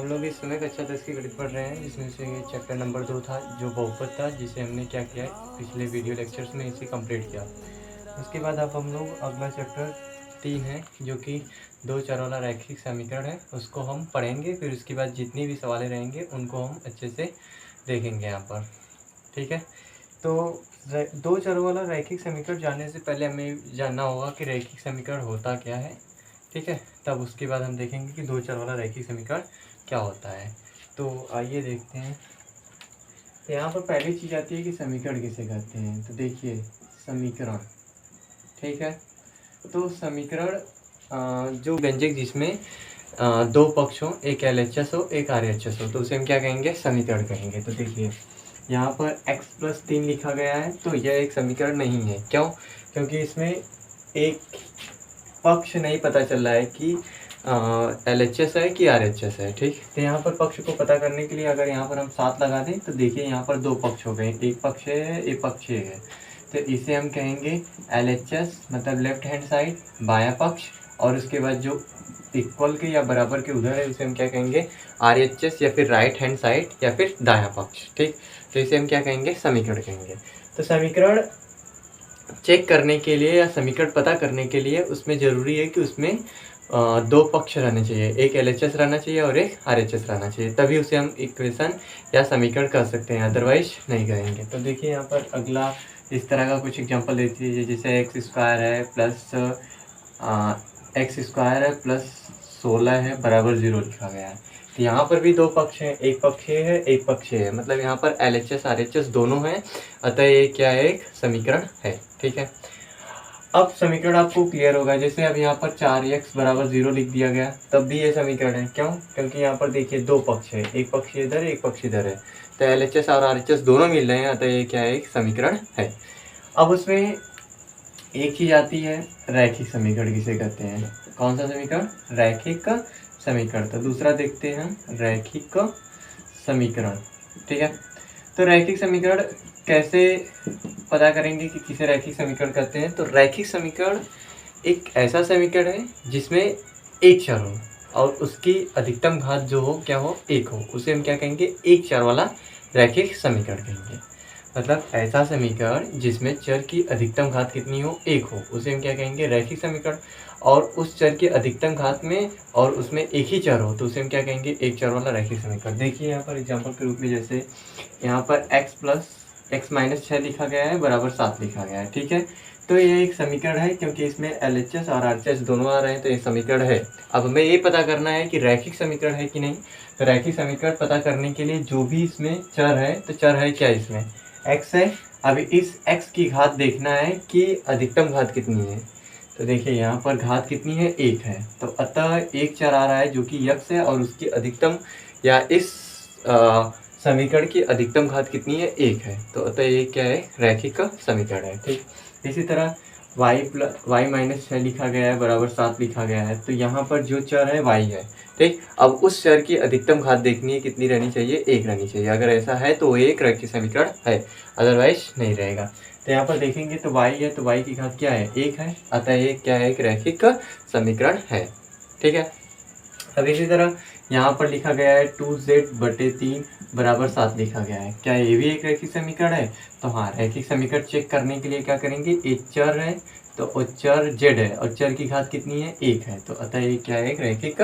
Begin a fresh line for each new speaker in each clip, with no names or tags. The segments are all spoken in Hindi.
हम लोग इस समय कक्षा 10 की गणित पढ़ रहे हैं, जिसमें से ये चैप्टर नंबर 2 था जो बहुपद था, जिसे हमने क्या किया पिछले वीडियो लेक्चर्स में इसे कंप्लीट किया। उसके बाद अब हम लोग अगला चैप्टर 3 है जो कि दो चर वाला रैखिक समीकरण है, उसको हम पढ़ेंगे। फिर उसके बाद जितनी भी सवालें रहेंगे उनको हम अच्छे से देखेंगे यहाँ पर। ठीक है, तो दो चरों वाला रैखिक समीकरण जानने से पहले हमें जानना होगा कि रैखिक समीकरण होता क्या है। ठीक है, तब उसके बाद हम देखेंगे कि दो चर वाला रैखिक समीकरण क्या होता है। तो आइए देखते हैं। तो यहाँ पर पहली चीज़ आती है कि समीकरण किसे कहते हैं। तो देखिए समीकरण, ठीक है, तो समीकरण जो व्यंजक जिसमें दो पक्ष हो, एक LHS हो एक RHS हो, तो उसे हम क्या कहेंगे, समीकरण कहेंगे। तो देखिए यहाँ पर x+3 लिखा गया है, तो यह एक समीकरण नहीं है। क्यों? क्योंकि इसमें एक पक्ष नहीं पता चल रहा है कि LHS है कि RHS है। ठीक, तो यहाँ पर पक्ष को पता करने के लिए अगर यहाँ पर हम 7 लगा दें तो देखिए यहाँ पर दो पक्ष हो गए, एक पक्ष है एक पक्ष है। तो इसे हम कहेंगे LHS मतलब लेफ्ट हैंड साइड बायां पक्ष, और उसके बाद जो इक्वल के या बराबर के उधर है उसे हम क्या कहेंगे, RHS या फिर राइट हैंड साइड या फिर दायां पक्ष। ठीक, तो इसे हम क्या कहेंगे, समीकरण कहेंगे। तो समीकरण चेक करने के लिए या समीकरण पता करने के लिए उसमें ज़रूरी है कि उसमें दो पक्ष रहने चाहिए, एक LHS रहना चाहिए और एक RHS रहना चाहिए, तभी उसे हम इक्वेशन या समीकरण कर सकते हैं, अदरवाइज नहीं करेंगे। तो देखिए यहाँ पर अगला इस तरह का कुछ एग्जांपल दे दीजिए, जैसे x² है प्लस x² है प्लस 16 है बराबर 0 लिखा गया है। तो यहाँ पर भी दो पक्ष हैं, एक पक्ष है एक पक्ष है, मतलब यहाँ पर LHS RHS दोनों हैं, अतः ये क्या है, एक समीकरण है। ठीक है, अब समीकरण आपको क्लियर होगा। जैसे अब यहाँ पर 4x बराबर 0 लिख दिया गया, तब भी ये समीकरण है। क्यों? क्योंकि यहाँ पर देखिए दो पक्ष है, एक पक्ष इधर एक पक्ष इधर है, तो LHS और RHS दोनों मिल रहे हैं, अतः ये क्या है, एक समीकरण है। अब उसमें एक चीज आती है, रैखिक समीकरण किसे कहते हैं। कौन सा समीकरण? रैखिक समीकरण। तो दूसरा देखते हैं, रैखिक समीकरण। ठीक है, तो रैखिक समीकरण कैसे पता करेंगे कि किसे रैखिक समीकरण कहते हैं। तो रैखिक समीकरण एक ऐसा समीकरण है जिसमें एक चर हो और उसकी अधिकतम घात जो हो क्या हो, एक हो, उसे हम क्या कहेंगे, एक चर वाला रैखिक समीकरण कहेंगे। मतलब ऐसा समीकरण जिसमें चर की अधिकतम घात कितनी हो, एक हो, उसे हम क्या कहेंगे, रैखिक समीकरण। और उस चर की अधिकतम घात में और उसमें एक ही चर हो तो उसे हम क्या कहेंगे, एक चर वाला रैखिक समीकरण। देखिए यहाँ पर एग्जांपल के रूप में, जैसे यहाँ पर x+x-6 लिखा गया है बराबर 7 लिखा गया है। ठीक है, तो ये एक समीकरण है क्योंकि इसमें LHS और RHS दोनों आ रहे हैं, तो ये समीकरण है। अब हमें ये पता करना है कि रैखिक समीकरण है कि नहीं। तो रैखिक समीकरण पता करने के लिए जो भी इसमें चर है, तो चर है क्या, इसमें x है। अब इस x की घात देखना है कि अधिकतम घात कितनी है। तो देखिए यहाँ पर घात कितनी है, 1 है, तो अतः एक चर आ रहा है जो कि x है और उसकी अधिकतम या इस समीकरण की अधिकतम घात कितनी है, 1 है, तो अतः ये क्या है, रैखिक समीकरण है। ठीक, इसी तरह y-6 लिखा गया है बराबर 7 लिखा गया है, तो यहाँ पर जो चर है y है। ठीक, अब उस चर की अधिकतम घात देखनी है, कितनी रहनी चाहिए, 1 रहनी चाहिए। अगर ऐसा है तो वो एक रैखिक समीकरण है, अदरवाइज नहीं रहेगा। तो यहाँ पर देखेंगे तो y है, तो y की घात क्या है, 1 है, अतः ये क्या है, एक रैखिक समीकरण है। ठीक है, अब इसी तरह यहाँ पर लिखा गया है 2z/3 बराबर 7 लिखा गया है, क्या ये भी एक रैखिक समीकरण है। तो हाँ, रैखिक समीकरण चेक करने के लिए क्या करेंगे, एक चर है तो वो चर z है और चर की घात कितनी है, 1 है, तो अतः ये क्या है, एक रैखिक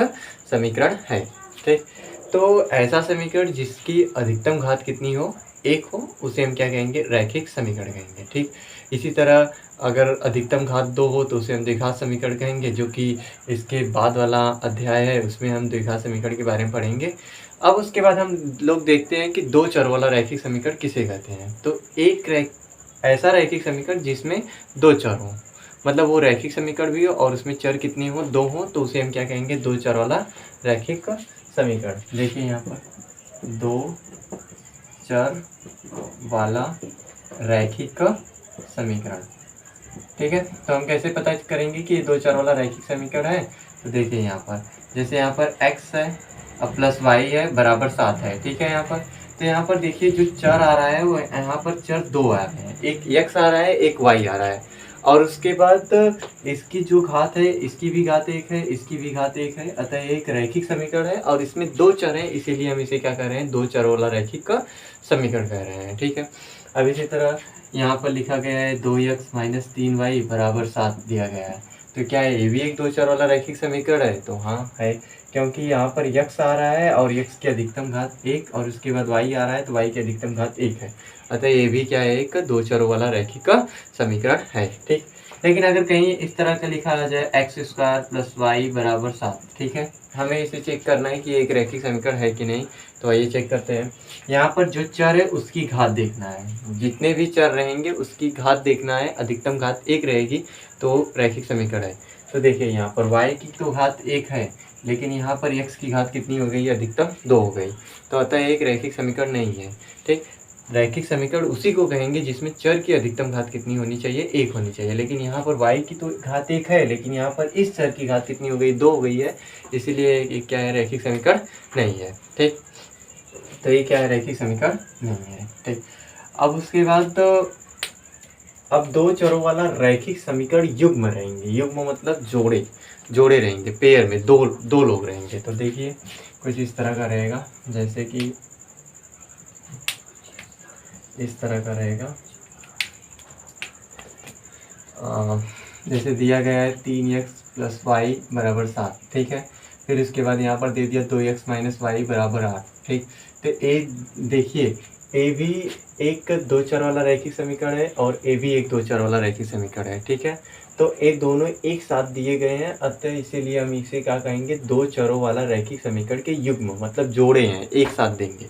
समीकरण है। ठीक, तो ऐसा समीकरण जिसकी अधिकतम घात कितनी हो, 1 हो, उसे हम क्या कहेंगे, रैखिक समीकरण कहेंगे। ठीक, इसी तरह अगर अधिकतम घात 2 हो तो उसे हम द्विघात समीकरण कहेंगे, जो कि इसके बाद वाला अध्याय है उसमें हम द्विघात समीकरण के बारे में पढ़ेंगे। अब उसके बाद हम लोग देखते हैं कि दो चर वाला रैखिक समीकरण किसे कहते हैं। तो ऐसा रैखिक समीकरण जिसमें दो चर हों, मतलब वो रैखिक समीकरण भी हो और उसमें चर कितनी हो, 2 हो, तो उसे हम क्या कहेंगे, दो चर वाला रैखिक समीकरण। देखिए यहाँ पर दो चर वाला रैखिक समीकरण। ठीक है, तो हम कैसे पता करेंगे कि ये दो चर वाला रैखिक समीकरण है। तो देखिए यहाँ पर, जैसे यहाँ पर x है और प्लस y है बराबर 7 है। ठीक है, यहाँ पर तो यहाँ पर देखिए जो चर आ रहा है वो यहाँ पर चर 2 आ रहे हैं, एक x आ रहा है एक y आ रहा है। और उसके बाद इसकी जो घात है इसकी भी घात 1 है, इसकी भी घात 1 है, अतः ये एक रैखिक समीकरण है और इसमें 2 चर हैं, इसीलिए हम इसे क्या कह रहे हैं, 2 चरों वाला रैखिक का समीकरण कह रहे हैं। ठीक है, अब इसी तरह यहाँ पर लिखा गया है 2x माइनस 3y बराबर 7 दिया गया है, तो क्या है ये भी एक 2 चर वाला रैखिक समीकरण है? तो हाँ है, क्योंकि यहाँ पर x आ रहा है और x की अधिकतम घात 1 और उसके बाद y आ रहा है तो y की अधिकतम घात 1 है, अतः ये भी क्या है, एक 2 चरों वाला रैखिक का समीकरण है। ठीक, लेकिन अगर कहीं इस तरह का लिखा आ जाए एक्स स्क्वायर प्लस वाई बराबर 7, ठीक है, हमें इसे चेक करना है कि एक रैखिक समीकरण है कि नहीं। तो आइए चेक करते हैं। यहाँ पर जो चर है उसकी घात देखना है, जितने भी चर रहेंगे उसकी घात देखना है, अधिकतम घात 1 रहेगी तो रैखिक समीकरण है। तो देखिए यहाँ पर y की तो घात 1 है, लेकिन यहाँ पर x की घात कितनी हो गई, अधिकतम 2 हो गई, तो अतः एक रैखिक समीकरण नहीं है। ठीक, रैखिक समीकरण उसी को कहेंगे जिसमें चर की अधिकतम घात कितनी होनी चाहिए, 1 होनी चाहिए, लेकिन यहाँ पर y की तो घात 1 है, लेकिन यहाँ पर इस चर की घात कितनी हो गई, 2 हो गई है, इसीलिए ये क्या है, रैखिक समीकरण नहीं है। ठीक, तो ये क्या है, रैखिक समीकरण नहीं है। ठीक, अब उसके बाद अब 2 चरों वाला रैखिक समीकरण युग्म रहेंगे, युग्म मतलब जोड़े रहेंगे, पेयर में दो लोग रहेंगे। तो देखिए कुछ इस तरह का रहेगा, जैसे कि इस तरह का रहेगा, जैसे दिया गया है 3x प्लस वाई बराबर 7, ठीक है, फिर उसके बाद यहाँ पर दे दिया 2x माइनस वाई बराबर 8। ठीक, तो ए देखिए ए भी एक 2 चर वाला रैखिक समीकरण है और ए भी एक 2 चर वाला रैखिक समीकरण है। ठीक है, तो ये दोनों एक साथ दिए गए हैं, अतः इसीलिए हम इसे क्या कहेंगे, 2 चरों वाला रैखिक समीकरण के युग्म, मतलब जोड़े हैं, एक साथ देंगे।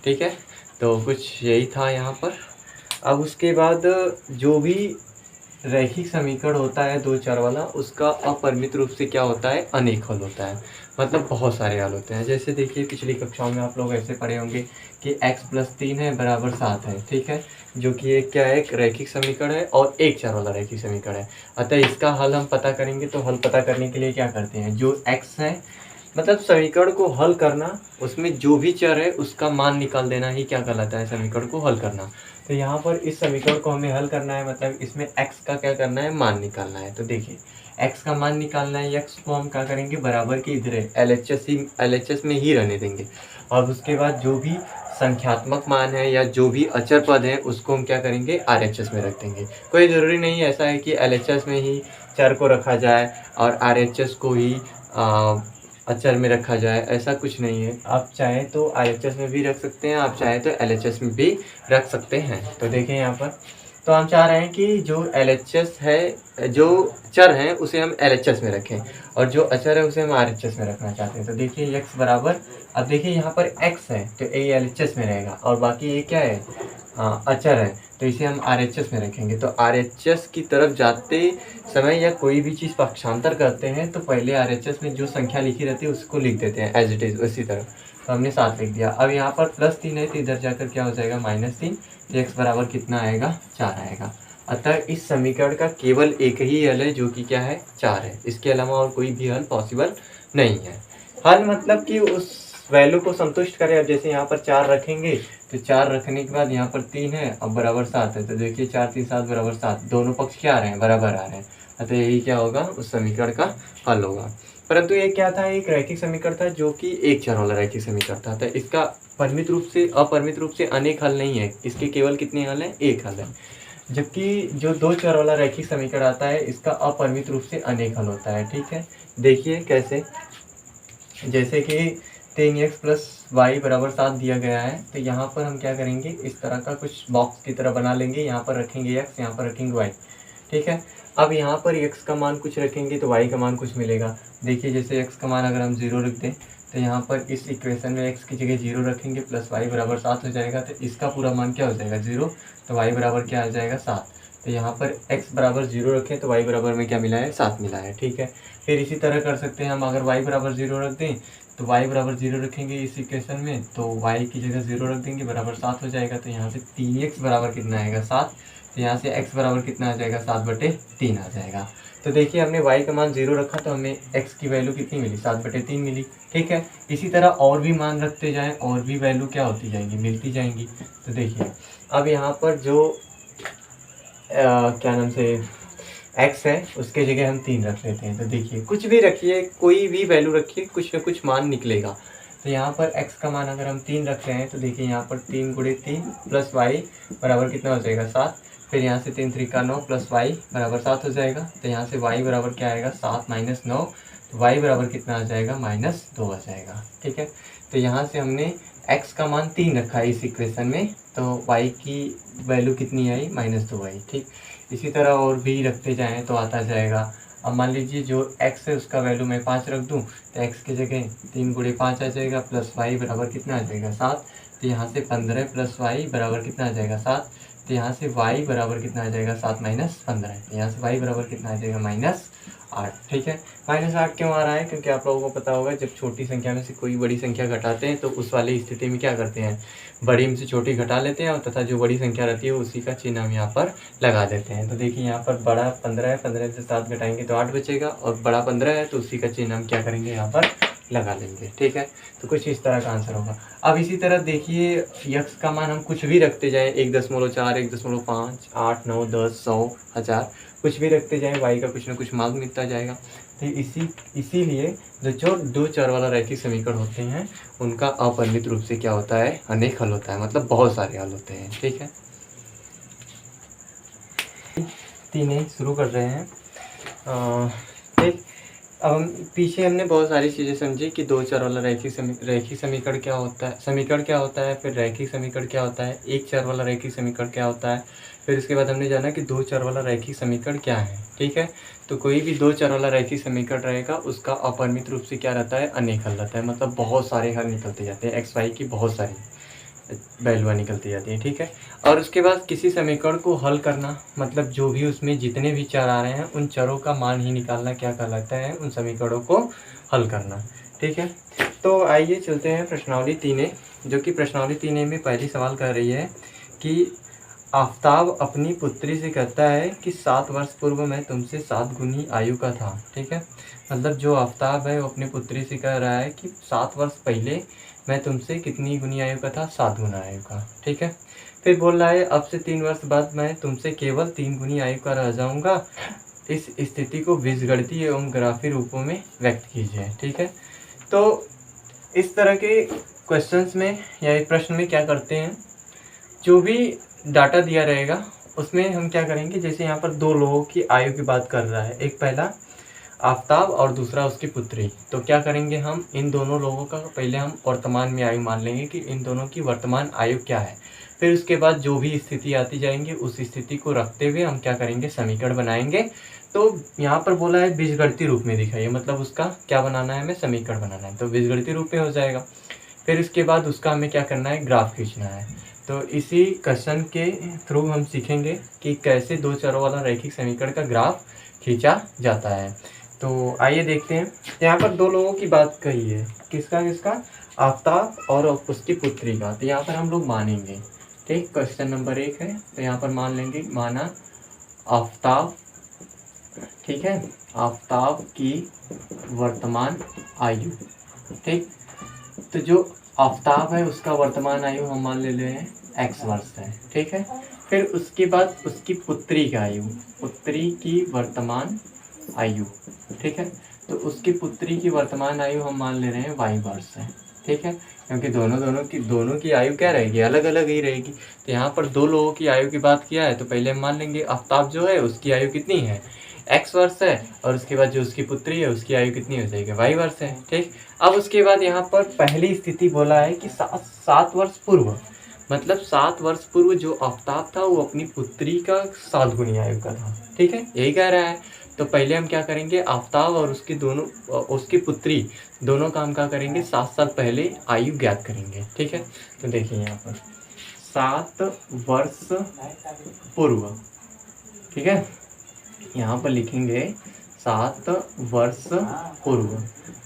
ठीक है, तो कुछ यही था यहाँ पर। अब उसके बाद जो भी रैखिक समीकरण होता है 2 चर वाला, उसका अपरिमित रूप से क्या होता है, अनेक हल होता है, मतलब बहुत सारे हल होते हैं। जैसे देखिए पिछली कक्षाओं में आप लोग ऐसे पढ़े होंगे कि x प्लस 3 है बराबर 7 है, ठीक है, जो कि एक क्या है, एक रैखिक समीकरण है और एक चर वाला रैखिक समीकरण है। अतः इसका हल हम पता करेंगे, तो हल पता करने के लिए क्या करते हैं, जो x है, मतलब समीकरण को हल करना, उसमें जो भी चर है उसका मान निकाल देना ही क्या कहलाता है, समीकरण को हल करना। तो यहाँ पर इस समीकरण को हमें हल करना है, मतलब इसमें x का क्या करना है, मान निकालना है। तो देखिए x का मान निकालना है, x को हम क्या करेंगे, बराबर की इधर LHS में ही रहने देंगे, और उसके बाद जो भी संख्यात्मक मान है या जो भी अचर पद है उसको हम क्या करेंगे, RHS में रख देंगे। कोई ज़रूरी नहीं ऐसा है कि LHS में ही चर को रखा जाए और RHS को ही अचर में रखा जाए, ऐसा कुछ नहीं है। आप चाहें तो RHS में भी रख सकते हैं, आप चाहें तो LHS में भी रख सकते हैं। तो देखें यहाँ पर, तो हम चाह रहे हैं कि जो LHS है, जो चर है उसे हम LHS में रखें और जो अचर है उसे हम RHS में रखना चाहते हैं। तो देखिए x बराबर, अब देखिए यहाँ पर x है तो ये LHS में रहेगा और बाकी ये क्या है, अचर है, तो इसे हम RHS में रखेंगे। तो RHS की तरफ जाते समय या कोई भी चीज़ पक्षांतर करते हैं तो पहले RHS में जो संख्या लिखी रहती है उसको लिख देते हैं एज इट इज़ उसी तरह। तो हमने 7 लिख दिया। अब यहाँ पर +3 है तो इधर जाकर क्या हो जाएगा, -3, तो x बराबर कितना आएगा, 4 आएगा। अतः इस समीकरण का केवल एक ही हल है जो कि क्या है, 4 है, इसके अलावा और कोई भी हल पॉसिबल नहीं है। हल मतलब कि उस वैल्यू को संतुष्ट करें। अब जैसे यहाँ पर 4 रखेंगे तो 4 रखने के बाद यहाँ पर 3 है अब बराबर 7 है, तो देखिए 4 3 7 बराबर 7, दोनों पक्ष क्या आ रहे हैं, बराबर आ रहे हैं, अतः यही क्या होगा, उस समीकरण का हल होगा। परंतु ये क्या था, एक रैखिक समीकरण था जो कि एक चर वाला रैखिक समीकरण था, तो इसका अपरिमित रूप से अनेक हल नहीं है, इसके केवल कितने हल हैं, एक हल है। जबकि जो 2 चर वाला रैखिक समीकरण आता है इसका अपरिमित रूप से अनेक हल होता है। ठीक है, देखिए कैसे, जैसे कि 3x प्लस वाई बराबर 7 दिया गया है, तो यहाँ पर हम क्या करेंगे, इस तरह का कुछ बॉक्स की तरह बना लेंगे, यहाँ पर रखेंगे x, यहाँ पर रखेंगे y। ठीक है, अब यहाँ पर x का मान कुछ रखेंगे तो y का मान कुछ मिलेगा। देखिए जैसे x का मान अगर हम 0 रख दें तो यहाँ पर इस इक्वेशन में x की जगह 0 रखेंगे प्लस y बराबर 7 हो जाएगा, तो इसका पूरा मान क्या हो जाएगा, 0, तो y बराबर क्या आ जाएगा, 7। तो यहाँ पर x बराबर 0 रखें तो y बराबर में क्या मिला है, 7 मिला है। ठीक है, फिर इसी तरह कर सकते हैं हम, अगर y बराबर 0 रख दें तो y बराबर 0 रखेंगे इस इक्वेशन में, तो y की जगह 0 रख देंगे, बराबर 7 हो जाएगा। तो यहाँ से 3x बराबर कितना आएगा, 7, तो यहाँ से x बराबर कितना आ जाएगा, 7/3 आ जाएगा। तो देखिए हमने y का मान 0 रखा तो हमें x की वैल्यू कितनी मिली, 7/3 मिली। ठीक है, इसी तरह और भी मान रखते जाएं और भी वैल्यू क्या होती जाएंगी, मिलती जाएंगी। तो देखिए अब यहाँ पर जो क्या नाम से x है उसके जगह हम 3 रख लेते हैं। तो देखिए कुछ भी रखिए, कोई भी वैल्यू रखिए, कुछ ना कुछ मान निकलेगा। तो यहाँ पर x का मान अगर हम 3 रख रहे हैं तो देखिए यहाँ पर 3 गुणे 3 प्लस वाई बराबर कितना हो जाएगा 7। फिर यहाँ से 3 3 का 9 प्लस वाई बराबर 7 हो जाएगा। तो यहाँ से y बराबर क्या आएगा 7 माइनस 9, तो y बराबर कितना आ जाएगा -2 आ जाएगा। ठीक है, तो यहाँ से हमने x का मान 3 रखा है इस इक्वेशन में, तो y की वैल्यू कितनी आई -2 आई। ठीक, इसी तरह और भी रखते जाएँ तो आता जाएगा। अब मान लीजिए जो x है उसका वैल्यू मैं 5 रख दूँ तो x की जगह 3 गुणे 5 आ जाएगा प्लस y बराबर कितना आ जाएगा 7। तो यहाँ से 15 प्लस y बराबर कितना आ जाएगा 7। तो यहाँ से y बराबर कितना आ जाएगा 7 माइनस 15। तो यहाँ से y बराबर कितना आ जाएगा -8। ठीक है, -8 क्यों आ रहा है? क्योंकि आप लोगों को पता होगा जब छोटी संख्या में से कोई बड़ी संख्या घटाते हैं तो उस वाली स्थिति में क्या करते हैं, बड़ी में से छोटी घटा लेते हैं और तथा जो बड़ी संख्या रहती है उसी का चिन्ह हम यहाँ पर लगा देते हैं। तो देखिए यहाँ पर बड़ा 15 है, 15 से 7 घटाएंगे तो 8 बचेगा, और बड़ा 15 है तो उसी का चिन्ह हम क्या करेंगे यहाँ पर लगा लेंगे। ठीक है, तो कुछ इस तरह का आंसर होगा। अब इसी तरह देखिए यक्स का मान हम कुछ भी रखते जाएँ, 1.4, 1.5, 8, 9, 10, 100, 1000, कुछ भी रखते जाएँ, y का कुछ ना कुछ मान मिलता जाएगा। तो इसीलिए जो दो चर वाला रैखिक समीकरण होते हैं उनका अपरिमित रूप से क्या होता है, अनेक हल होता है, मतलब बहुत सारे हल होते हैं। ठीक है, 3 शुरू कर रहे हैं। ठीक, अब हम पीछे हमने बहुत सारी चीज़ें समझी कि दो चर वाला रैखिक समीकरण क्या होता है, समीकरण क्या होता है, फिर रैखिक समीकरण क्या होता है, एक चर वाला रैखिक समीकरण क्या होता है, फिर उसके बाद हमने जाना कि दो चर वाला रैखिक समीकरण क्या है। ठीक है, तो कोई भी दो चर वाला रैखिक समीकरण रहेगा उसका अपरिमित रूप से क्या रहता है, अनेक हल रहता है, मतलब बहुत सारे हल निकलते जाते हैं, एक्स वाई की बहुत सारी वैल्यूआ निकलती जाती है। ठीक है, और उसके बाद किसी समीकरण को हल करना मतलब जो भी उसमें जितने भी चर आ रहे हैं उन चरों का मान ही निकालना क्या कहलाता है, उन समीकरणों को हल करना। ठीक है, तो आइए चलते हैं प्रश्नावली 3A, जो कि प्रश्नावली 3A में पहली सवाल कर रही है कि आफ्ताब अपनी पुत्री से कहता है कि 7 वर्ष पूर्व मैं तुमसे 7 गुनी आयु का था। ठीक है, मतलब जो आफ्ताब है वो अपनी पुत्री से कह रहा है कि 7 वर्ष पहले मैं तुमसे कितनी गुनी आयु का था, 7 गुना आयु का। ठीक है, फिर बोल रहा है अब से 3 वर्ष बाद मैं तुमसे केवल 3 गुनी आयु का रह जाऊंगा। इस स्थिति को बीजगणितीय एवं ग्राफी रूपों में व्यक्त कीजिए। ठीक है, तो इस तरह के क्वेश्चंस में या एक प्रश्न में क्या करते हैं, जो भी डाटा दिया रहेगा उसमें हम क्या करेंगे, जैसे यहाँ पर 2 लोगों की आयु की बात कर रहा है, एक पहला आफ्ताब और दूसरा उसकी पुत्री, तो क्या करेंगे हम इन दोनों लोगों का पहले हम वर्तमान में आयु मान लेंगे कि इन दोनों की वर्तमान आयु क्या है। फिर उसके बाद जो भी स्थिति आती जाएंगी उस स्थिति को रखते हुए हम क्या करेंगे, समीकरण बनाएंगे। तो यहाँ पर बोला है बीजगणितीय रूप में दिखाइए, मतलब उसका क्या बनाना है, हमें समीकरण बनाना है, तो बीजगणितीय रूप में हो जाएगा। फिर उसके बाद उसका हमें क्या करना है, ग्राफ खींचना है। तो इसी क्वेश्चन के थ्रू हम सीखेंगे कि कैसे दो चरों वाला रैखिक समीकरण का ग्राफ खींचा जाता है। तो आइए देखते हैं, यहाँ पर 2 लोगों की बात कही है, किसका किसका, आफ्ताब और उसकी पुत्री का। तो यहाँ पर हम लोग मानेंगे। ठीक, क्वेश्चन नंबर 1 है, तो यहाँ पर मान लेंगे, माना आफ्ताब, ठीक है, आफ्ताब की वर्तमान आयु। ठीक, तो जो आफ्ताब है उसका वर्तमान आयु हम मान ले रहे हैं x वर्ष है। ठीक है, फिर उसके बाद उसकी पुत्री की आयु, पुत्री की वर्तमान आयु। ठीक है, तो उसकी पुत्री की वर्तमान आयु हम मान ले रहे हैं y वर्ष है। ठीक है, क्योंकि दोनों की आयु क्या रहेगी, अलग अलग ही रहेगी। तो यहाँ पर 2 लोगों की आयु की बात किया है, तो पहले हम मान लेंगे आफ्ताब जो है उसकी आयु कितनी है, x वर्ष है, और उसके बाद जो उसकी पुत्री है उसकी आयु कितनी हो जाएगी, y वर्ष है। ठीक, अब उसके बाद यहाँ पर पहली स्थिति बोला है कि 7 वर्ष पूर्व, मतलब 7 वर्ष पूर्व जो आफ्ताब था वो अपनी पुत्री का 7 गुनी आयु का था। ठीक है, यही कह रहा है। तो पहले हम क्या करेंगे, आफ्ताब और उसकी पुत्री दोनों का हम क्या करेंगे, 7 साल पहले आयु ज्ञात करेंगे। ठीक है, तो देखिए यहाँ पर 7 वर्ष पूर्व, ठीक है, यहाँ पर लिखेंगे 7 वर्ष पूर्व,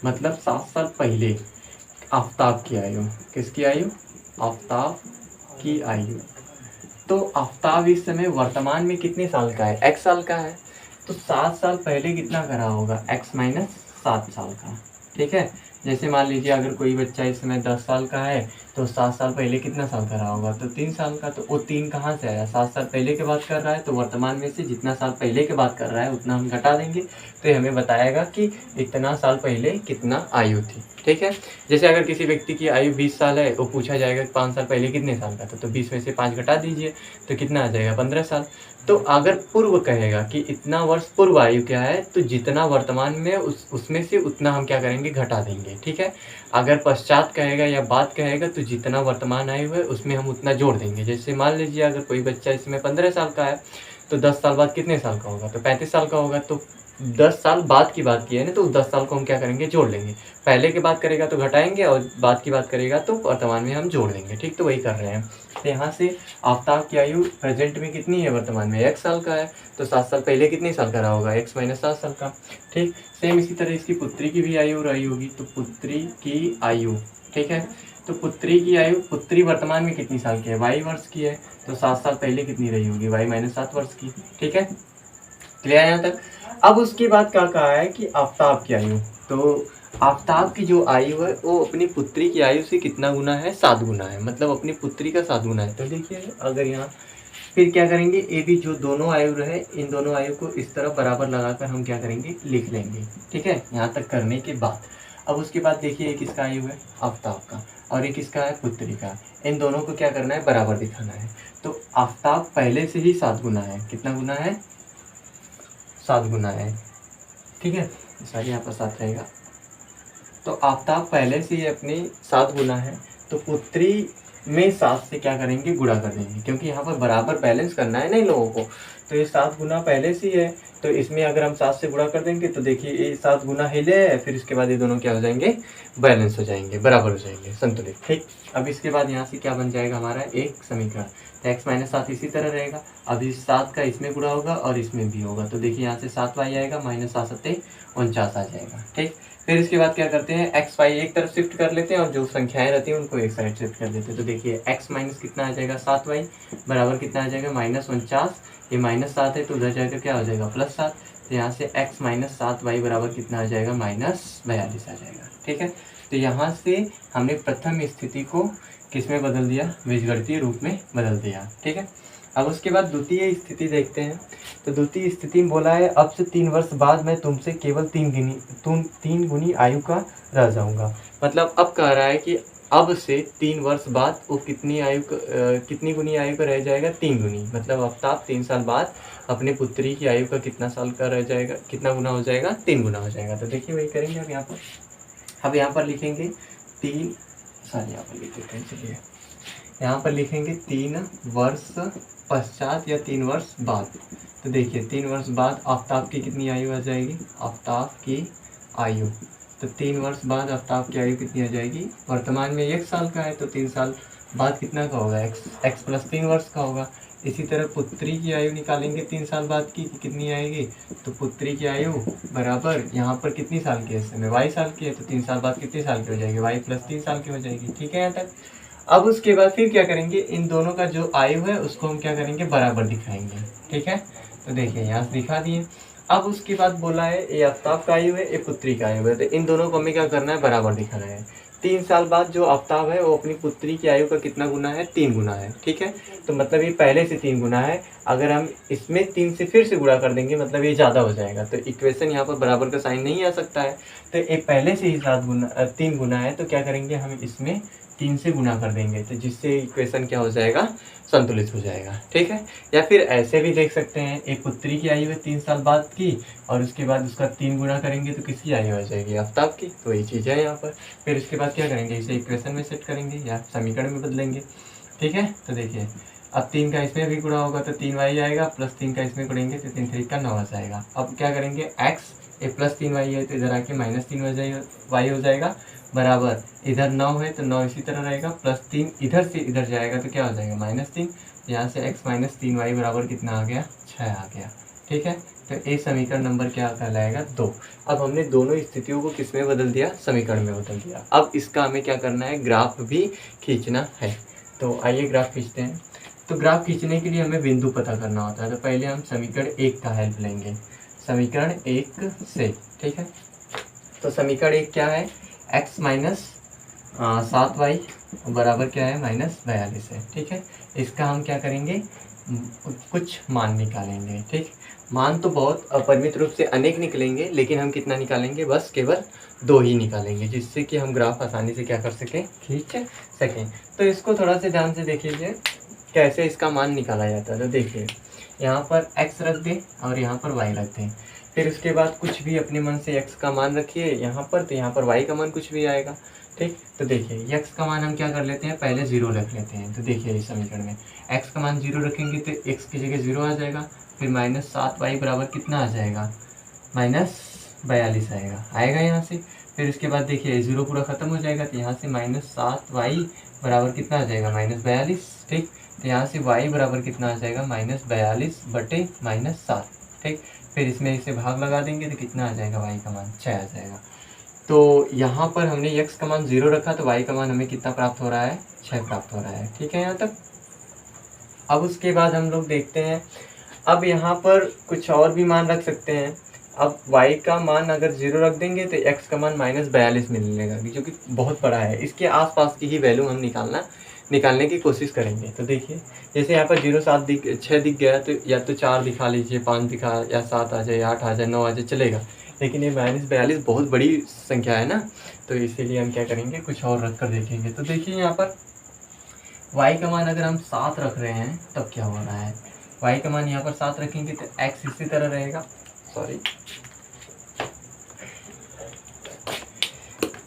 मतलब 7 साल पहले आफ्ताब की आयु, किसकी आयु, आफ्ताब की आयु। तो आफ्ताब इस समय वर्तमान में कितने साल का है, x साल का है, तो 7 साल पहले कितना करा होगा, x - 7 साल का। ठीक है, जैसे मान लीजिए अगर कोई बच्चा इस समय 10 साल का है तो 7 साल पहले कितना साल का रहा होगा, तो 3 साल का। तो वो 3 कहाँ से आया, 7 साल पहले के बात कर रहा है, तो वर्तमान में से जितना साल पहले के बात कर रहा है उतना हम घटा देंगे, तो ये हमें बताएगा कि इतना साल पहले कितना आयु थी। ठीक है, जैसे अगर किसी व्यक्ति की आयु 20 साल है, वो पूछा जाएगा कि 5 साल पहले कितने साल का था, तो 20 में से 5 घटा दीजिए तो कितना आ जाएगा, 15 साल। तो अगर पूर्व कहेगा कि इतना वर्ष पूर्व आयु क्या है, तो जितना वर्तमान में उसमें से उतना हम क्या करेंगे, घटा देंगे। ठीक है, अगर पश्चात कहेगा या बाद कहेगा तो जितना वर्तमान आयु है उसमें हम उतना जोड़ देंगे। जैसे मान लीजिए अगर कोई बच्चा इसमें 15 साल का है तो 10 साल बाद कितने साल का होगा, तो 35 साल का होगा। तो 10 साल बाद की बात की है ना, तो 10 साल को हम क्या करेंगे, जोड़ लेंगे। पहले की बात करेगा तो घटाएंगे और बाद की बात करेगा तो वर्तमान में हम जोड़ देंगे। ठीक, तो वही कर रहे हैं। तो यहाँ से आफ्ताब की आयु प्रेजेंट में कितनी है, वर्तमान में 1 साल का है, तो 7 साल पहले कितने साल का रहा होगा, x माइनस 7 साल का। ठीक, सेम इसी तरह इसकी पुत्री की भी आयु रही होगी, तो पुत्री की आयु, ठीक है, तो पुत्री की आयु, पुत्री वर्तमान में कितनी साल की है, y वर्ष की है, तो 7 साल पहले कितनी रही होगी, y माइनस 7 वर्ष की। ठीक है, क्लियर है यहाँ तक। अब उसके बाद क्या कहा है कि आफ्ताब की आयु, तो आफ्ताब की जो आयु है वो अपनी पुत्री की आयु से कितना गुना है, 7 गुना है, मतलब अपनी पुत्री का 7 गुना है। तो देखिए अगर यहाँ फिर क्या करेंगे, ये भी जो दोनों आयु रहे, इन दोनों आयु को इस तरह बराबर लगाकर हम क्या करेंगे, लिख लेंगे। ठीक है, यहाँ तक करने के बाद अब उसके बाद देखिए एक किसका आयु है, आफ्ताब का, और एक किसका है, पुत्री का। इन दोनों को क्या करना है, बराबर दिखाना है। तो आफ्ताब पहले से ही 7 गुना है, कितना गुना है, 7 गुना है। ठीक है, सारी यहाँ पर 7 रहेगा। तो आफ्ताब पहले से ही अपनी 7 गुना है, तो पुत्री में 7 से क्या करेंगे, गुणा कर देंगे, क्योंकि यहाँ पर बराबर बैलेंस करना है ना इन लोगों को। तो ये 7 गुना पहले से ही है, तो इसमें अगर हम 7 से गुणा कर देंगे तो देखिए ये 7 गुना हिले, फिर इसके बाद ये दोनों क्या हो जाएंगे, बैलेंस हो जाएंगे, बराबर हो जाएंगे, संतुलित। ठीक, अब इसके बाद यहाँ से क्या बन जाएगा हमारा एक समीकरण, तो x माइनस 7 इसी तरह रहेगा। अब इस 7 का इसमें गुणा होगा और इसमें भी होगा, तो देखिए यहाँ से 7y आएगा, माइनस 7 सत्ते 49 आ जाएगा। ठीक, फिर इसके बाद क्या करते हैं, एक्स वाई एक तरफ शिफ्ट कर लेते हैं और जो संख्याएं रहती हैं उनको एक साइड शिफ्ट कर देते हैं। तो देखिए x माइनस कितना आ जाएगा, 7y बराबर कितना आ जाएगा, माइनस 49। ये माइनस 7 है तो उधर जाकर क्या हो जाएगा, प्लस 7। तो यहाँ से x माइनस 7y बराबर कितना आ जाएगा, माइनस 42 आ जाएगा। ठीक है, तो यहाँ से हमने प्रथम स्थिति को किस में बदल दिया, बीजगणितीय रूप में बदल दिया। ठीक है, अब उसके बाद द्वितीय स्थिति देखते हैं। तो द्वितीय स्थिति में बोला है, अब से 3 वर्ष बाद मैं तुमसे केवल 3 गुनी आयु का रह जाऊंगा। मतलब अब कह रहा है कि अब से 3 वर्ष बाद वो कितनी गुनी आयु का रह जाएगा, 3 गुनी। मतलब आफ्ताब 3 साल बाद अपने पुत्री की आयु का कितना साल का रह जाएगा, कितना गुना हो जाएगा, 3 गुना हो जाएगा। तो देखिए वही करेंगे अब यहाँ पर लिखेंगे 3, यहाँ पर लिख देते हैं, चलिए यहाँ पर लिखेंगे 3 वर्ष पश्चात या 3 वर्ष बाद। तो देखिए 3 वर्ष बाद आफ्ताब की कितनी आयु आ जाएगी, आफ्ताब की आयु, तो 3 वर्ष बाद आफ्ताब की आयु कितनी आ जाएगी, वर्तमान में 1 साल का है तो 3 साल बाद कितना का होगा, x प्लस 3 वर्ष का होगा। इसी तरह पुत्री की आयु निकालेंगे 3 साल बाद की कितनी आएगी, तो पुत्री की आयु बराबर यहाँ पर कितनी साल की है, इस समय y साल की है, तो 3 साल बाद कितनी साल की हो जाएगी, y प्लस 3 साल की हो जाएगी। ठीक है यहाँ तक। अब उसके बाद फिर क्या करेंगे, इन दोनों का जो आयु है उसको हम क्या करेंगे, बराबर दिखाएंगे। ठीक है, तो देखिए यहाँ से दिखा दिए। अब उसके बाद बोला है ये आफ्ताब का आयु है, ये पुत्री का आयु है, तो इन दोनों को हमें क्या करना है, बराबर दिखाना है। 3 साल बाद जो आफ्ताब है वो अपनी पुत्री की आयु का कितना गुना है, 3 गुना है। ठीक है, तो मतलब ये पहले से 3 गुना है, अगर हम इसमें 3 से फिर से गुणा कर देंगे मतलब ये ज़्यादा हो जाएगा, तो इक्वेशन यहाँ पर बराबर का साइन नहीं आ सकता है। तो ये पहले से ही 3 गुना है, तो क्या करेंगे हम इसमें 3 से गुना कर देंगे, तो जिससे इक्वेशन क्या हो जाएगा, संतुलित हो जाएगा। ठीक है, या फिर ऐसे भी देख सकते हैं, एक पुत्री की आयु है 3 साल बाद की और उसके बाद उसका 3 गुना करेंगे तो किसकी आयु आ जाएगी, आफ्ताब की। तो यही चीज़ है यहाँ पर। फिर उसके बाद क्या करेंगे, इसे इक्वेशन में सेट करेंगे या समीकरण में बदलेंगे। ठीक है, तो देखिए अब 3 का इसमें भी गुणा होगा तो 3y आएगा, प्लस 3 का इसमें गुणेंगे तो 3 3 का 9 आ जाएगा। अब क्या करेंगे, x ये प्लस 3y है तो इधर आके माइनस 3y हो जाएगा, बराबर इधर 9 है तो 9 इसी तरह रहेगा, प्लस 3 इधर से इधर जाएगा तो क्या हो जाएगा, माइनस 3। यहाँ से x माइनस 3y बराबर कितना आ गया, 6 आ गया। ठीक है, तो ये समीकरण नंबर क्या कहलाएगा, 2। अब हमने दोनों स्थितियों को किस में बदल दिया, समीकरण में बदल दिया। अब इसका हमें क्या करना है, ग्राफ भी खींचना है। तो आइए ग्राफ खींचते हैं। तो ग्राफ खींचने के लिए हमें बिंदु पता करना होता है, तो पहले हम समीकरण 1 का हेल्प लेंगे, समीकरण 1 से। ठीक है, तो समीकरण 1 क्या है, x माइनस 7y बराबर क्या है -42 है। ठीक है, इसका हम क्या करेंगे, कुछ मान निकालेंगे। ठीक, मान तो बहुत अपरिमित रूप से अनेक निकलेंगे, लेकिन हम कितना निकालेंगे, बस केवल 2 ही निकालेंगे, जिससे कि हम ग्राफ आसानी से क्या कर सकें, खींच सकें। तो इसको थोड़ा सा ध्यान से देखिए कैसे इसका मान निकाला जाता है। तो देखिए यहाँ पर x रख दें और यहाँ पर y रख दें, फिर उसके बाद कुछ भी अपने मन से x का मान रखिए यहाँ पर, तो यहाँ पर y का मान कुछ भी आएगा। ठीक, तो देखिए x का मान हम क्या कर लेते हैं, पहले 0 रख लेते हैं। तो देखिए इस समीकरण में x का मान 0 रखेंगे तो x की जगह 0 आ जाएगा, फिर -7y बराबर कितना आ जाएगा, -42 आएगा यहाँ से। फिर उसके बाद देखिए 0 पूरा खत्म हो जाएगा, तो यहाँ से -7y बराबर कितना आ जाएगा, -42। ठीक, तो यहाँ से y बराबर कितना आ जाएगा, -42 बटे -7। ठीक, फिर इसमें इसे भाग लगा देंगे तो कितना आ जाएगा, y का मान 6 आ जाएगा। तो यहाँ पर हमने x का मान 0 रखा, तो y का मान हमें कितना प्राप्त हो रहा है, 6 प्राप्त हो रहा है। ठीक है यहाँ तक। अब उसके बाद हम लोग देखते हैं, अब यहाँ पर कुछ और भी मान रख सकते हैं। अब y का मान अगर 0 रख देंगे तो x का मान -42 मिलने लगेगा, जो कि बहुत बड़ा है। इसके आसपास की ही वैल्यू हम निकालने की कोशिश करेंगे। तो देखिए जैसे यहाँ पर 0 7 6 दिख गया, तो या तो 4 दिखा लीजिए, 5 दिखा, या 7 आ जाए, 8 आ जाए, 9 आ जाए, चलेगा। लेकिन ये -42 बहुत बड़ी संख्या है ना, तो इसीलिए हम क्या करेंगे, कुछ और रख कर देखेंगे। तो देखिए यहाँ पर y का मान अगर हम 7 रख रहे हैं तब क्या हो रहा है, y का मान यहाँ पर 7 रखेंगे तो x इसी तरह रहेगा। सॉरी,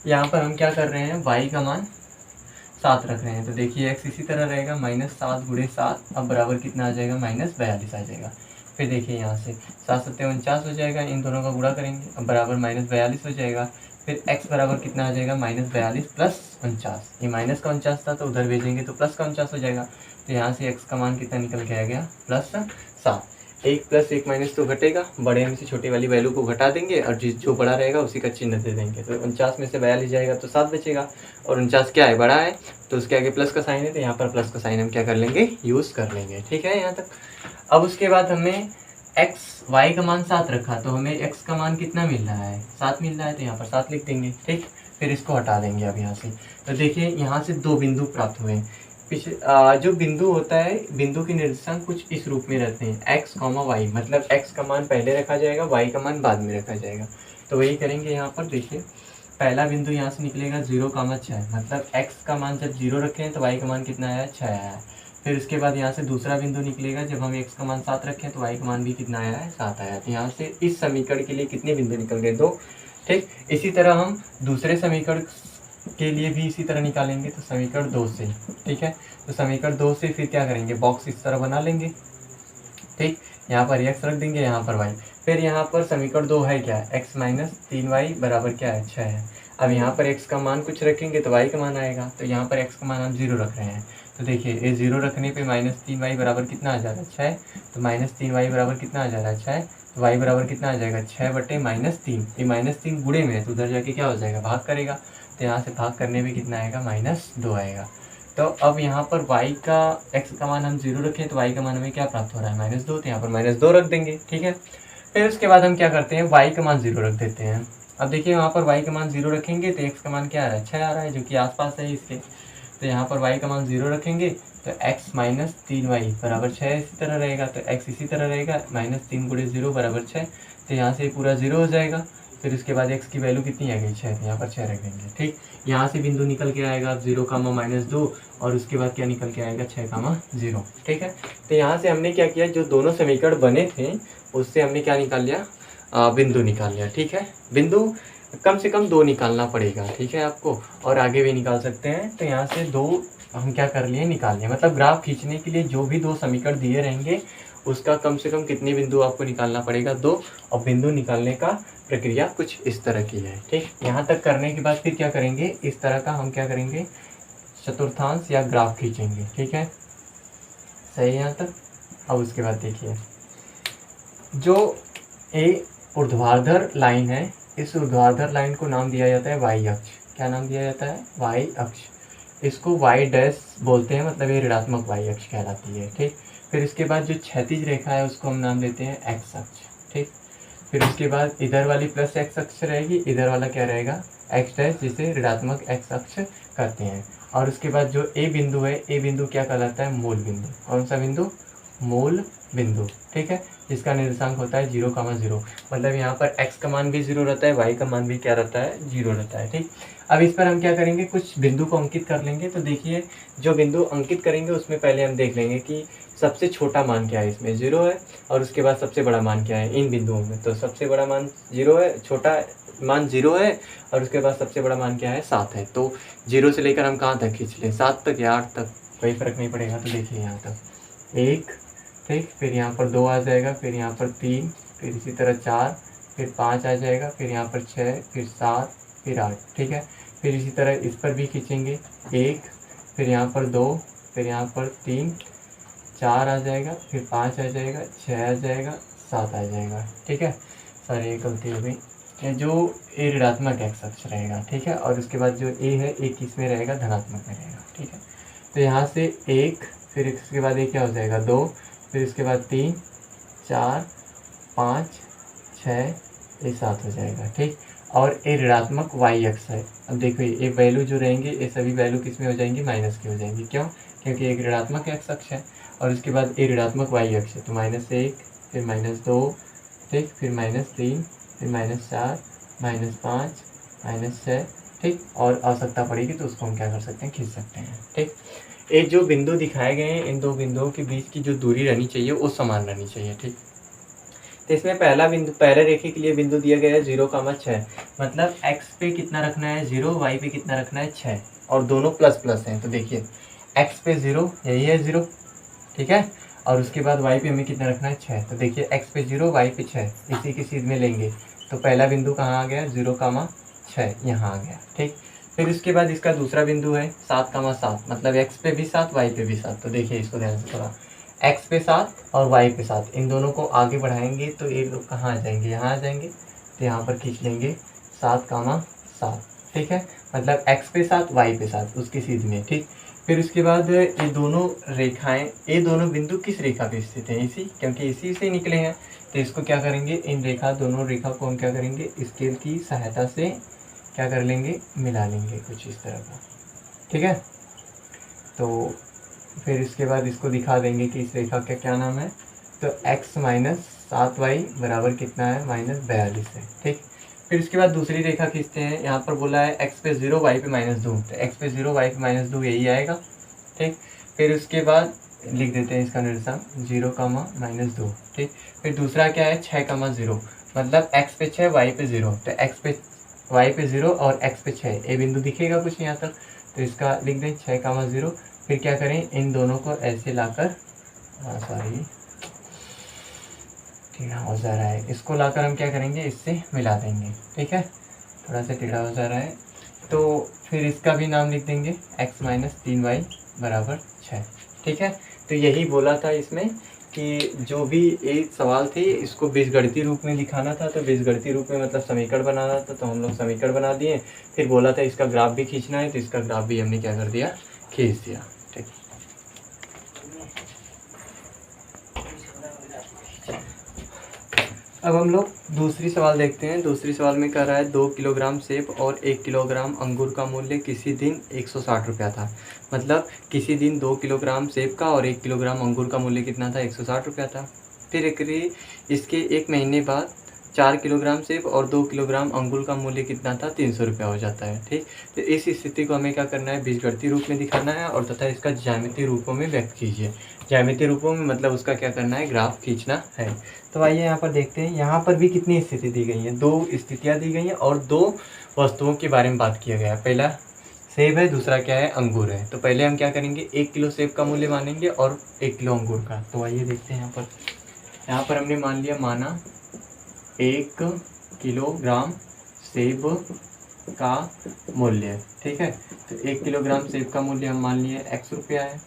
यहाँ पर हम क्या कर रहे हैं, y का मान 7 रख रहे हैं, तो देखिए x इसी तरह रहेगा, -7 × 7 अब बराबर कितना आ जाएगा, -42 आ जाएगा। फिर देखिए यहाँ से 7 7 49 हो जाएगा, इन दोनों का गुणा करेंगे, अब बराबर -42 हो जाएगा। फिर x बराबर कितना आ जाएगा, -42 + 49, ये माइनस का 49 था तो उधर भेजेंगे तो प्लस का 49 हो जाएगा। तो यहाँ से x का मान कितना निकल के आ गया, +7। 1 + 1 माइनस तो घटेगा, बड़े में से छोटी वाली वैल्यू को घटा देंगे और जो बड़ा रहेगा उसी का चिन्ह दे देंगे। तो 49 में से 42 जाएगा तो 7 बचेगा, और 49 क्या है, बड़ा है, तो उसके आगे प्लस का साइन है, तो यहाँ पर प्लस का साइन हम क्या कर लेंगे, यूज़ कर लेंगे। ठीक है यहाँ तक। अब उसके बाद हमने y का मान 7 रखा, तो हमें x का मान कितना मिल रहा है, 7 मिल रहा है, तो यहाँ पर 7 लिख देंगे। ठीक, फिर इसको हटा देंगे अब यहाँ से। तो देखिए यहाँ से 2 बिंदु प्राप्त हुए। जो बिंदु होता है, बिंदु के निर्देशांक कुछ इस रूप में रहते हैं, x, y, मतलब x का मान पहले रखा जाएगा, y का मान बाद में रखा जाएगा। तो वही करेंगे यहाँ पर। देखिए पहला बिंदु यहाँ से निकलेगा 0,6, मतलब x का मान जब 0 रखे हैं तो y का मान कितना आया, 6 आया है। फिर उसके बाद यहाँ से दूसरा बिंदु निकलेगा, जब हम x का मान 7 रखें तो y का मान भी कितना आया है, 7 आया। तो यहाँ से इस समीकरण के लिए कितने बिंदु निकल गए, 2। ठीक, इसी तरह हम दूसरे समीकरण के लिए भी इसी तरह निकालेंगे, तो समीकरण 2 से। ठीक है, तो समीकरण 2 से फिर क्या करेंगे, बॉक्स इस तरह बना लेंगे। ठीक, यहाँ पर x रख देंगे, यहाँ पर y। फिर यहाँ पर समीकरण 2 है क्या, x - 3y बराबर क्या है, 6 है। अब यहाँ पर x का मान कुछ रखेंगे तो y का मान आएगा, तो यहाँ पर x का मान हम 0 रख रहे हैं। तो देखिए ये 0 रखने पे -3y बराबर कितना आ जा रहा है, 6। तो -3y बराबर कितना आ जा रहा है, 6। तो y बराबर कितना आ जाएगा, 6 बटे -3। ये -3 गुणे में है तो उधर जाके क्या हो जाएगा, भाग करेगा। तो यहाँ से भाग करने में कितना आएगा, -2 आएगा। तो अब यहाँ पर y का x का मान हम 0 रखें तो y का मान हमें क्या प्राप्त हो रहा है, -2। तो यहाँ पर -2 रख देंगे। ठीक है, फिर उसके बाद हम क्या करते हैं, y का मान 0 रख देते हैं। अब देखिए वहाँ पर y का मान 0 रखेंगे तो x का मान क्या आ रहा है, 6 आ रहा है, जो कि आसपास है इसके। तो यहाँ पर y का मान 0 रखेंगे तो x - 3y बराबर 6 इसी तरह रहेगा, तो x इसी तरह रहेगा, -3 × 0 बराबर 6। तो यहाँ से पूरा 0 हो जाएगा। फिर उसके बाद x की वैल्यू कितनी आ गई, 6, तो यहाँ पर 6 रख देंगे। ठीक, यहाँ से बिंदु निकल के आएगा 0, -2, और उसके बाद क्या निकल के आएगा, 6, 0। ठीक है, तो यहाँ से हमने क्या किया, जो दोनों समीकरण बने थे उससे हमने क्या निकाल लिया, बिंदु निकाल लिया। ठीक है, बिंदु कम से कम 2 निकालना पड़ेगा। ठीक है आपको, और आगे भी निकाल सकते हैं। तो यहाँ से 2 हम क्या कर लिए, निकाल लिए। मतलब ग्राफ खींचने के लिए जो भी 2 समीकरण दिए रहेंगे उसका कम से कम कितने बिंदु आपको निकालना पड़ेगा, 2। और बिंदु निकालने का प्रक्रिया कुछ इस तरह की है। ठीक, यहाँ तक करने के बाद फिर क्या करेंगे, इस तरह का हम क्या करेंगे, चतुर्थांश या ग्राफ खींचेंगे। ठीक है, सही है यहाँ तक। अब उसके बाद देखिए, जो ए ऊर्ध्वाधर लाइन है, इस ऊर्ध्वाधर लाइन को नाम दिया जाता है y अक्ष। क्या नाम दिया जाता है, y अक्ष। इसको y' बोलते हैं, मतलब ये ऋणात्मक y अक्ष कहलाती है। ठीक, फिर इसके बाद जो क्षैतिज रेखा है उसको हम नाम देते हैं x अक्ष। ठीक, फिर उसके बाद इधर वाली प्लस एक्स अक्ष रहेगी, इधर वाला क्या रहेगा एक्स डैश, जिसे ऋणात्मक एक्स अक्ष कहते हैं। और उसके बाद जो ए बिंदु है, ए बिंदु क्या कहलाता है, मूल बिंदु। कौन सा बिंदु, मूल बिंदु, ठीक है, जिसका निर्देशांक होता है 0,0। मतलब यहाँ पर x का मान भी 0 रहता है, y का मान भी क्या रहता है, 0 रहता है, ठीक। अब इस पर हम क्या करेंगे, कुछ बिंदु को अंकित कर लेंगे। तो देखिए जो बिंदु अंकित करेंगे उसमें पहले हम देख लेंगे कि सबसे छोटा मान क्या है, इसमें 0 है, और उसके बाद सबसे बड़ा मान क्या है इन बिंदुओं में। तो सबसे बड़ा मान 0 है, छोटा मान 0 है, और उसके बाद सबसे बड़ा मान क्या है, 7 है। तो 0 से लेकर हम कहाँ तक खींच लें, 7 तक या 8 तक, कोई फर्क नहीं पड़ेगा। तो देखिए यहाँ तक 1, ठीक, फिर यहाँ पर 2 आ जाएगा, फिर यहाँ पर 3, फिर इसी तरह 4, फिर 5 आ जाएगा, फिर यहाँ पर 6, फिर 7, फिर 8, ठीक है। फिर इसी तरह इस पर भी खींचेंगे 1, फिर यहाँ पर 2, फिर यहाँ पर 3, 4 आ जाएगा, फिर 5 आ जाएगा, 6 आ जाएगा, 7 आ जाएगा, ठीक है। सॉरी गलती हो गई, ये जो ए ऋणात्मक एक्स अक्ष रहेगा, ठीक है। और उसके बाद जो ए है, ए किस में रहेगा, धनात्मक में रहेगा, ठीक है। तो यहाँ से 1, फिर इसके बाद ये क्या हो जाएगा 2, फिर इसके बाद 3, 4, 5, 6, ये 7 हो जाएगा, ठीक। और ए ऋणात्मक वाई अक्ष है। अब देखो ये वैल्यू जो रहेंगे, ये सभी वैल्यू किस में हो जाएंगी, माइनस की हो जाएंगी। क्यों, क्योंकि एक ऋणात्मक एक्स अक्ष है, और उसके बाद ए ऋणात्मक वाई अक्ष है। तो -1, फिर -2, ठीक, फिर -3, फिर -4, -5, -6, ठीक। और आवश्यकता पड़ेगी तो उसको हम क्या कर सकते हैं, खींच सकते हैं, ठीक। ये जो बिंदु दिखाए गए हैं, इन दो बिंदुओं के बीच की जो दूरी रहनी चाहिए वो समान रहनी चाहिए, ठीक। तो इसमें पहला बिंदु, पहले रेखे के लिए बिंदु दिया गया है 0,6, मतलब x पे कितना रखना है 0, y पे कितना रखना है 6, और दोनों प्लस प्लस हैं। तो देखिए x पे 0, यही है 0, ठीक है। और उसके बाद y पे हमें कितना रखना है 6। तो देखिए x पे 0, y पे 6, इसी की सीध में लेंगे। तो पहला बिंदु कहाँ आ गया, 0,6 यहाँ आ गया, ठीक। फिर उसके बाद इसका दूसरा बिंदु है 7,7, मतलब x पे भी 7, y पे भी 7। तो देखिए इसको ध्यान से थोड़ा, x पे 7 और y पे 7, इन दोनों को आगे बढ़ाएंगे तो ये लोग कहाँ आ जाएंगे, यहाँ आ जाएंगे। तो यहाँ पर खींच लेंगे 7,7, ठीक है, मतलब x पे 7, y पे 7, उसकी सीध में, ठीक। फिर उसके बाद ये दोनों रेखाएं, ये दोनों बिंदु किस रेखा पे स्थित हैं, इसी, क्योंकि इसी से निकले हैं। तो इसको क्या करेंगे, इन दोनों रेखा को हम क्या करेंगे, स्केल की सहायता से क्या कर लेंगे, मिला लेंगे कुछ इस तरह का, ठीक है। तो फिर इसके बाद इसको दिखा देंगे कि इस रेखा का क्या नाम है। तो x - 7y बराबर कितना है, -42 है, ठीक। फिर उसके बाद दूसरी रेखा खींचते हैं। यहाँ पर बोला है x पे 0, y पे -2, तो x पे 0, y पे -2 यही आएगा, ठीक। फिर उसके बाद लिख देते हैं इसका निर्देशांक 0, -2, ठीक। फिर दूसरा क्या है 6,0, मतलब x पे 6, y पे 0, तो y पे 0 और x पे 6, ये बिंदु दिखेगा कुछ यहाँ तक। तो इसका लिख दें 6,0। फिर क्या करें, इन दोनों को ऐसे लाकर, सॉरी टेढ़ा हो जा रहा है, इसको लाकर हम क्या करेंगे, इससे मिला देंगे, ठीक है, थोड़ा सा टेढ़ा हो जा रहा है। तो फिर इसका भी नाम लिख देंगे x - 3y बराबर 6, ठीक है। तो यही बोला था इसमें कि जो भी एक सवाल थी इसको बीजगणितीय रूप में दिखाना था। तो बीजगणितीय रूप में मतलब समीकरण बनाना था, तो हम लोग समीकरण बना दिए। फिर बोला था इसका ग्राफ भी खींचना है, तो इसका ग्राफ भी हमने क्या कर दिया, खींच दिया, ठीक। अब हम लोग दूसरी सवाल देखते हैं। दूसरी सवाल में कह रहा है 2 किलोग्राम सेब और 1 किलोग्राम अंगूर का मूल्य किसी दिन 160 रुपया था। मतलब किसी दिन 2 किलोग्राम सेब का और 1 किलोग्राम अंगूर का मूल्य कितना था, 160 रुपया था। फिर इसके 1 महीने बाद 4 किलोग्राम सेब और 2 किलोग्राम अंगूर का मूल्य कितना था, 300 रुपया हो जाता है, ठीक। तो इस स्थिति को हमें क्या करना है, बीजगणितीय रूप में दिखाना है, और तथा इसका ज्यामितीय रूपों में व्यक्त कीजिए। ज्यामितीय रूपों में मतलब उसका क्या करना है, ग्राफ खींचना है। तो आइए यहाँ पर देखते हैं। यहाँ पर भी कितनी स्थिति दी गई है, 2 स्थितियाँ दी गई हैं और 2 वस्तुओं के बारे में बात किया गया है। पहला सेब है, दूसरा क्या है, अंगूर है। तो पहले हम क्या करेंगे, 1 किलो सेब का मूल्य मानेंगे और 1 किलो अंगूर का। तो आइए देखते हैं। यहाँ पर हमने मान लिया, माना 1 किलोग्राम सेब का मूल्य, ठीक है। तो 1 किलोग्राम सेब का मूल्य हम मान लिए x रुपया है।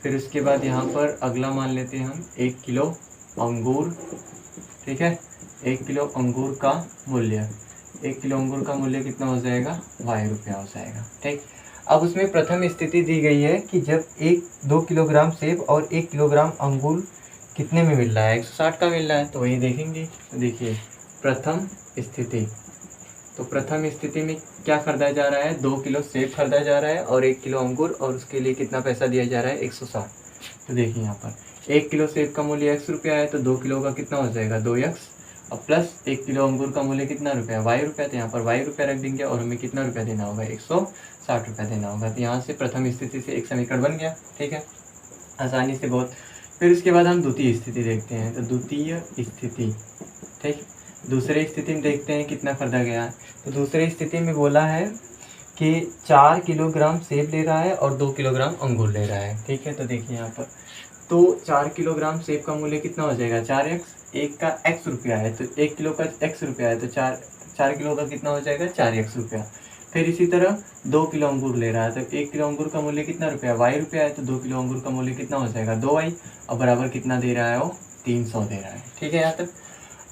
फिर उसके बाद यहाँ पर अगला मान लेते हैं हम 1 किलो अंगूर, ठीक है। 1 किलो अंगूर का मूल्य, 1 किलो अंगूर का मूल्य कितना हो जाएगा, y रुपया हो जाएगा, ठीक। अब उसमें प्रथम स्थिति दी गई है कि जब 2 किलोग्राम सेब और 1 किलोग्राम अंगूर कितने में मिल रहा है, 160 का मिल रहा है। तो वही देखेंगे। तो देखिए प्रथम स्थिति। तो प्रथम स्थिति में क्या खरीदा जा रहा है, 2 किलो सेब खरीदा जा रहा है और 1 किलो अंगूर, और उसके लिए कितना पैसा दिया जा रहा है, 160। तो देखिए यहाँ पर 1 किलो सेब का मूल्य x रुपया है, तो 2 किलो का कितना हो जाएगा, 2x, और प्लस 1 किलो अंगूर का मूल्य कितना रुपया है, y रुपया। तो यहाँ पर y रुपया रख देंगे और हमें कितना रुपया देना होगा, 160 रुपया देना होगा। तो यहाँ से प्रथम स्थिति से एक समीकरण बन गया। ठीक है, आसानी से बहुत। फिर उसके बाद हम द्वितीय स्थिति देखते हैं। तो द्वितीय स्थिति, ठीक, दूसरे स्थिति में देखते हैं कितना खरीदा गया है। तो दूसरे स्थिति में बोला है कि 4 किलोग्राम सेब ले रहा है और 2 किलोग्राम अंगूर ले रहा है। ठीक है, तो देखिए यहाँ पर, तो 4 किलोग्राम सेब का मूल्य कितना हो जाएगा, 4x, एक का x रुपया है, तो 1 किलो का x रुपया है, तो 4 किलो का कितना हो जाएगा, 4x रुपया। फिर इसी तरह 2 किलो अंगूर ले रहा है, तो 1 किलो अंगूर का मूल्य कितना रुपया, y रुपया है, तो 2 किलो अंगूर का मूल्य कितना हो जाएगा, 2y, और बराबर कितना दे रहा है, वो 300 दे रहा है। ठीक है यहाँ तक।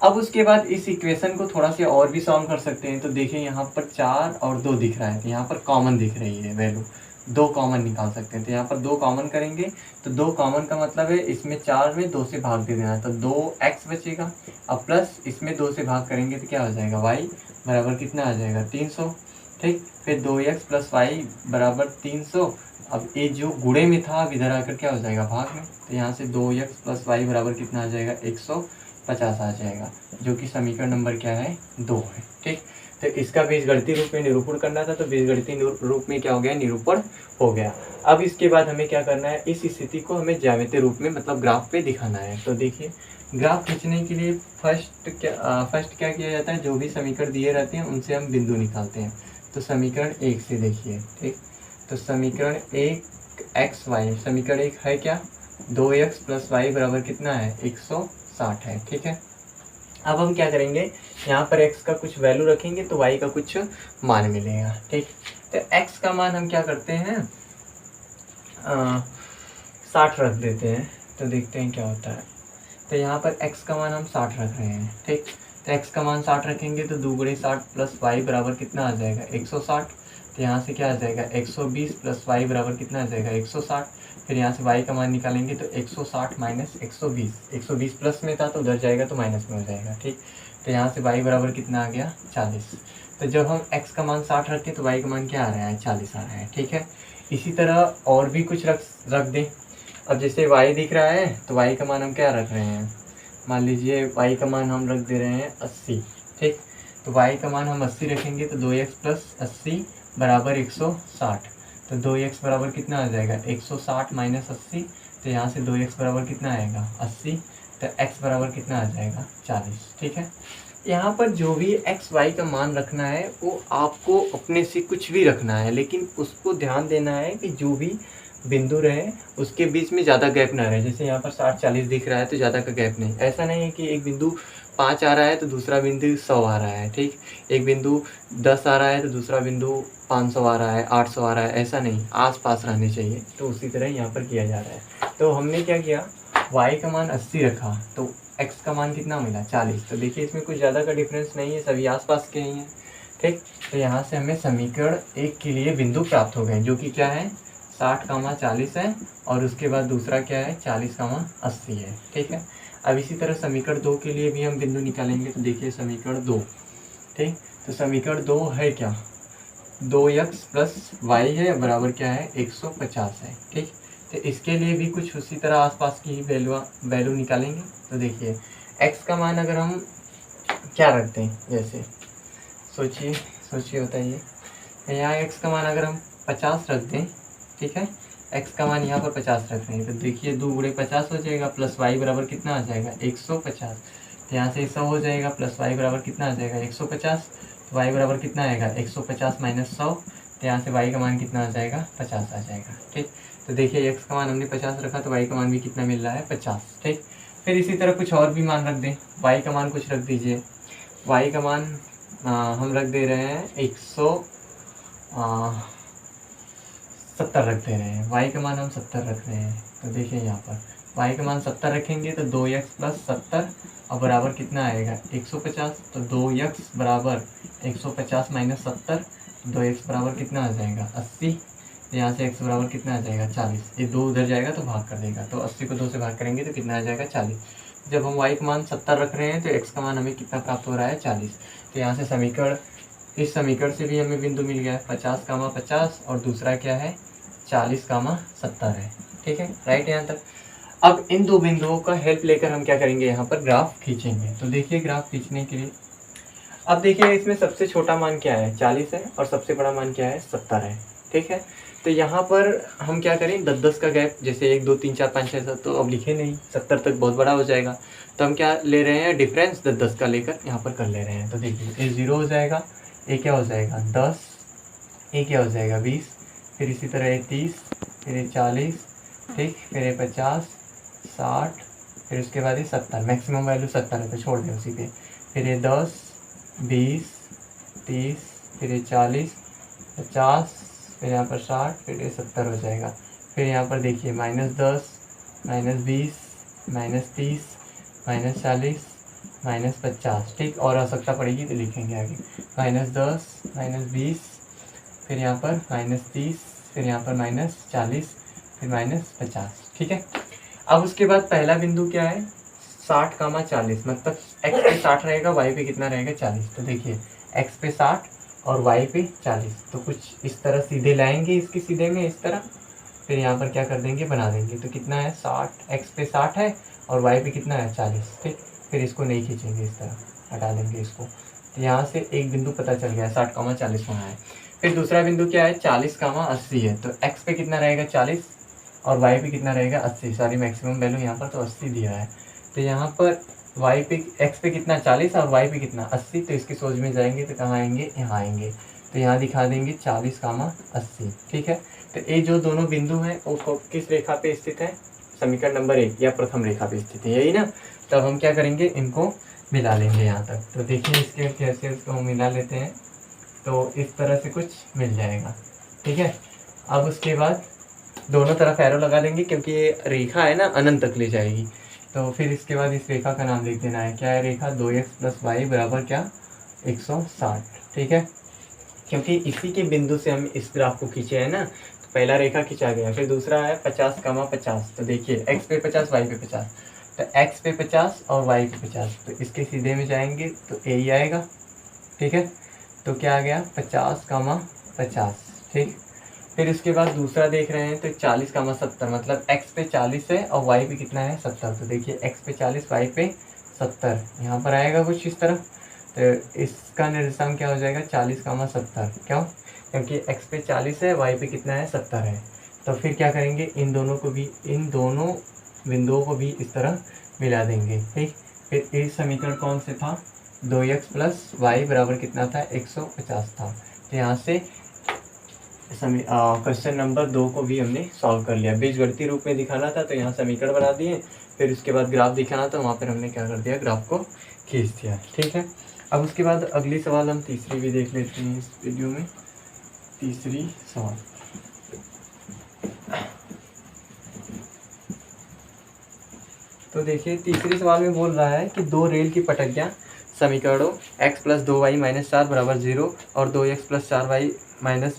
अब उसके बाद इस इक्वेशन को थोड़ा सा और भी सॉल्व कर सकते हैं। तो देखिए यहाँ पर 4 और 2 दिख रहा है, तो यहाँ पर कॉमन दिख रही है वैल्यू, 2 कॉमन निकाल सकते हैं। तो यहाँ पर 2 कॉमन करेंगे, तो 2 कॉमन का मतलब है इसमें 4 में 2 से भाग दे देना है, तो 2x बचेगा, अब प्लस इसमें 2 से भाग करेंगे तो क्या हो जाएगा, y बराबर कितना आ जाएगा, 300। ठीक, फिर 2x प्लस y बराबर 300। अब ये जो गुणे में था अब इधर आकर क्या हो जाएगा, भाग में। तो यहाँ से 2x प्लस y बराबर कितना आ जाएगा, 150 आ जाएगा, जो कि समीकरण नंबर क्या है, 2 है। ठीक, तो इसका बीजगणितीय रूप में निरूपण करना था, तो बीजगणितीय रूप में क्या हो गया, निरूपण हो गया। अब इसके बाद हमें क्या करना है, इस स्थिति को हमें ज्यामितीय रूप में मतलब ग्राफ पे दिखाना है। तो देखिए ग्राफ खींचने के लिए फर्स्ट क्या किया जाता है, जो भी समीकरण दिए रहते हैं उनसे हम बिंदु निकालते हैं। तो समीकरण 1 से देखिए, ठीक, तो समीकरण 1 xy, समीकरण 1 है क्या, 2x प्लस वाई बराबर कितना है, 160 है। ठीक है, अब हम क्या करेंगे, यहाँ पर x का कुछ वैल्यू रखेंगे तो y का कुछ मान मिलेगा। ठीक, तो x का मान हम क्या करते हैं, 60 रख देते हैं, तो देखते हैं क्या होता है। तो यहाँ पर x का मान हम 60 रख रहे हैं। ठीक, तो x का मान 60 रखेंगे तो 2 गुणे 60 प्लस y बराबर कितना आ जाएगा, 160। तो यहाँ से क्या आ जाएगा, 120 प्लस y बराबर कितना आ जाएगा, 160। फिर यहाँ से y का मान निकालेंगे तो 160 माइनस 120, 120 प्लस में था तो उधर जाएगा तो माइनस में हो जाएगा। ठीक, तो यहाँ से y बराबर कितना आ गया, 40। तो जब हम x का मान 60 रखें तो y का मान क्या आ रहा है, 40 आ रहा है। ठीक है, इसी तरह और भी कुछ रख दें। अब जैसे y दिख रहा है तो y का मान हम क्या रख रहे हैं, मान लीजिए y का मान हम रख दे रहे हैं 80। ठीक, तो y का मान हम 80 रखेंगे तो 2x प्लस 80 बराबर 160। तो 2x बराबर कितना आ जाएगा, 160 माइनस 80। तो यहाँ से 2x बराबर कितना आएगा, 80। तो x बराबर कितना आ जाएगा, 40। ठीक है, यहाँ पर जो भी x y का मान रखना है वो आपको अपने से कुछ भी रखना है, लेकिन उसको ध्यान देना है कि जो भी बिंदु रहे उसके बीच में ज़्यादा गैप ना रहे। जैसे यहाँ पर 60-40 दिख रहा है तो ज़्यादा का गैप नहीं, ऐसा नहीं है कि एक बिंदु 5 आ रहा है तो दूसरा बिंदु 100 आ रहा है। ठीक, एक बिंदु 10 आ रहा है तो दूसरा बिंदु 500 आ रहा है, 800 आ रहा है, ऐसा नहीं, आस पास रहने चाहिए। तो उसी तरह यहाँ पर किया जा रहा है। तो हमने क्या किया, y का मान 80 रखा तो x का मान कितना मिला, 40। तो देखिए इसमें कुछ ज़्यादा का डिफरेंस नहीं है, सभी आसपास के ही हैं। ठीक, तो यहाँ से हमें समीकरण 1 के लिए बिंदु प्राप्त हो गए, जो कि क्या है, 60, 40 है, और उसके बाद दूसरा क्या है, 40, 80 है। ठीक है, अब इसी तरह समीकरण 2 के लिए भी हम बिंदु निकालेंगे। तो देखिए समीकरण 2, ठीक, तो समीकरण 2 है क्या, 2x प्लस वाई है बराबर क्या है, 150 है। ठीक, तो इसके लिए भी कुछ उसी तरह आसपास की ही वैल्यू निकालेंगे। तो देखिए x का मान अगर हम क्या रखते हैं, जैसे सोचिए बताइए, यहाँ x का मान अगर हम 50 रख दें, ठीक है, x का मान यहाँ पर 50 रख रहे हैं, तो देखिए 2 गुणे 50 हो जाएगा, प्लस y बराबर कितना आ जाएगा, 150। तो यहाँ से 100 हो जाएगा, प्लस y बराबर कितना आ जाएगा, 150। तो y बराबर कितना आएगा, 150 माइनस 100। तो यहाँ से y का मान कितना आ जाएगा, 50 आ जाएगा। ठीक, तो देखिए x का मान हमने 50 रखा तो y का मान भी कितना मिल रहा है, 50। ठीक, फिर इसी तरह कुछ और भी मान रख दें, y का मान कुछ रख दीजिए, y का मान हम रख दे रहे हैं 170 रख दे रहे हैं, y का मान हम 70 रख रहे हैं। तो देखिए यहाँ पर y का मान 70 रखेंगे तो 2x प्लस 70 और बराबर कितना आएगा, 150। तो 2x बराबर 150 माइनस 70, 2x बराबर कितना आ जाएगा, 80। यहाँ से x बराबर कितना आ जाएगा, 40। ये 2 उधर जाएगा तो भाग कर देगा, तो 80 को 2 से भाग करेंगे तो कितना आ जाएगा, 40। जब हम y का मान 70 रख रहे हैं तो x का मान हमें कितना प्राप्त हो रहा है 40। तो यहाँ से समीकरण, इस समीकरण से भी हमें बिंदु मिल गया है 50, और दूसरा क्या है 40, 70 है। ठीक है, राइट यहाँ तक। अब इन दो बिंदुओं का हेल्प लेकर हम क्या करेंगे, यहाँ पर ग्राफ खींचेंगे। तो देखिए ग्राफ खींचने के लिए, अब देखिए इसमें सबसे छोटा मान क्या है 40 है और सबसे बड़ा मान क्या है 70 है। ठीक है, तो यहाँ पर हम क्या करें 10-10 का गैप, जैसे 1 2 3 4 5 6 7 तो अब लिखे नहीं, 70 तक बहुत बड़ा हो जाएगा, तो हम क्या ले रहे हैं डिफरेंस 10-10 का लेकर यहाँ पर कर ले रहे हैं। तो देखिए ये 0 हो जाएगा, ये क्या हो जाएगा 10, ये क्या हो जाएगा 20, फिर इसी तरह ये 30, फिर ये 40, ठीक, फिर ये 50, 60, फिर उसके बाद ये 70, मैक्सिमम वैल्यू 70 है तो छोड़ दें उसी पे, फिर ये 10, 20, 30, फिर ये 40, 50, फिर यहाँ पर 60, फिर ये 70 हो जाएगा। फिर यहाँ पर देखिए -10, -20, -30, -40, -50, ठीक, और आवश्यकता पड़ेगी तो लिखेंगे आगे -10, -20, फिर यहाँ पर -30, फिर यहाँ पर -40, फिर -50। ठीक है, अब उसके बाद पहला बिंदु क्या है 60, 40, मतलब x पे 60 रहेगा, y पे कितना रहेगा 40। तो देखिए x पे 60 और y पे 40, तो कुछ इस तरह सीधे लाएंगे, इसके सीधे में इस तरह, फिर यहाँ पर क्या कर देंगे बना देंगे। तो कितना है 60, x पे 60 है और y पे कितना है 40। ठीक, फिर इसको नहीं खींचेंगे, इस तरह हटा देंगे इसको। तो यहाँ से एक बिंदु पता चल गया 60, 40 होना है। फिर दूसरा बिंदु क्या है 40, 80 है, तो x पे कितना रहेगा 40 और y पे कितना रहेगा 80, सॉरी मैक्सिमम वैल्यू यहाँ पर तो 80 दिया है। तो यहाँ पर y पे x पे कितना 40 और y पे कितना 80, तो इसकी सोच में जाएंगे तो कहाँ आएंगे, यहाँ आएंगे, तो यहाँ दिखा देंगे 40, 80। ठीक है, तो ये जो दोनों बिंदु हैं वो किस रेखा पे स्थित है, समीकरण नंबर 1 या प्रथम रेखा पे स्थित है, यही ना। तब हम क्या करेंगे इनको मिला लेंगे यहाँ तक। तो देखिए इसके कैसे उसको हम मिला लेते हैं, तो इस तरह से कुछ मिल जाएगा। ठीक है, अब उसके बाद दोनों तरफ एरो लगा देंगे क्योंकि ये रेखा है ना अनंत तक ले जाएगी। तो फिर इसके बाद इस रेखा का नाम लिख देना है, क्या है रेखा 2x + y बराबर क्या 160। ठीक है, क्योंकि इसी के बिंदु से हम इस ग्राफ को खींचे हैं ना, तो पहला रेखा खींचा गया। फिर दूसरा है 50, 50, तो देखिए x पे 50, y पे 50, तो x पे 50 और y पे 50, तो इसके सीधे में जाएंगे तो यही आएगा। ठीक है, तो क्या आ गया 50, 50। ठीक, फिर इसके बाद दूसरा देख रहे हैं तो 40, 70, मतलब x पे 40 है और y पे कितना है 70। तो देखिए x पे 40, y पे 70, यहाँ पर आएगा कुछ इस तरह। तो इसका निर्देशांक क्या हो जाएगा 40, 70, क्यों, क्योंकि x पे 40 है, y पे कितना है 70 है। तो फिर क्या करेंगे इन दोनों बिंदुओं को भी इस तरह मिला देंगे। ठीक, फिर इस समीकरण कौन से था 2x + y बराबर कितना था 150 था। तो यहाँ से क्वेश्चन नंबर 2 को भी हमने सॉल्व कर लिया। बीजगणितीय रूप में दिखाना था तो यहाँ समीकरण बना दिए, फिर उसके बाद ग्राफ दिखाना था, वहाँ पर हमने क्या कर दिया ग्राफ को खींच दिया। ठीक है, अब उसके बाद अगली सवाल हम तीसरी भी देख लेते हैं इस वीडियो में। तीसरी सवाल, तो देखिए तीसरी सवाल में बोल रहा है कि दो रेल की पटरियाँ समीकरणों x + 2y - 4 = 0 और 2x + 4y - 12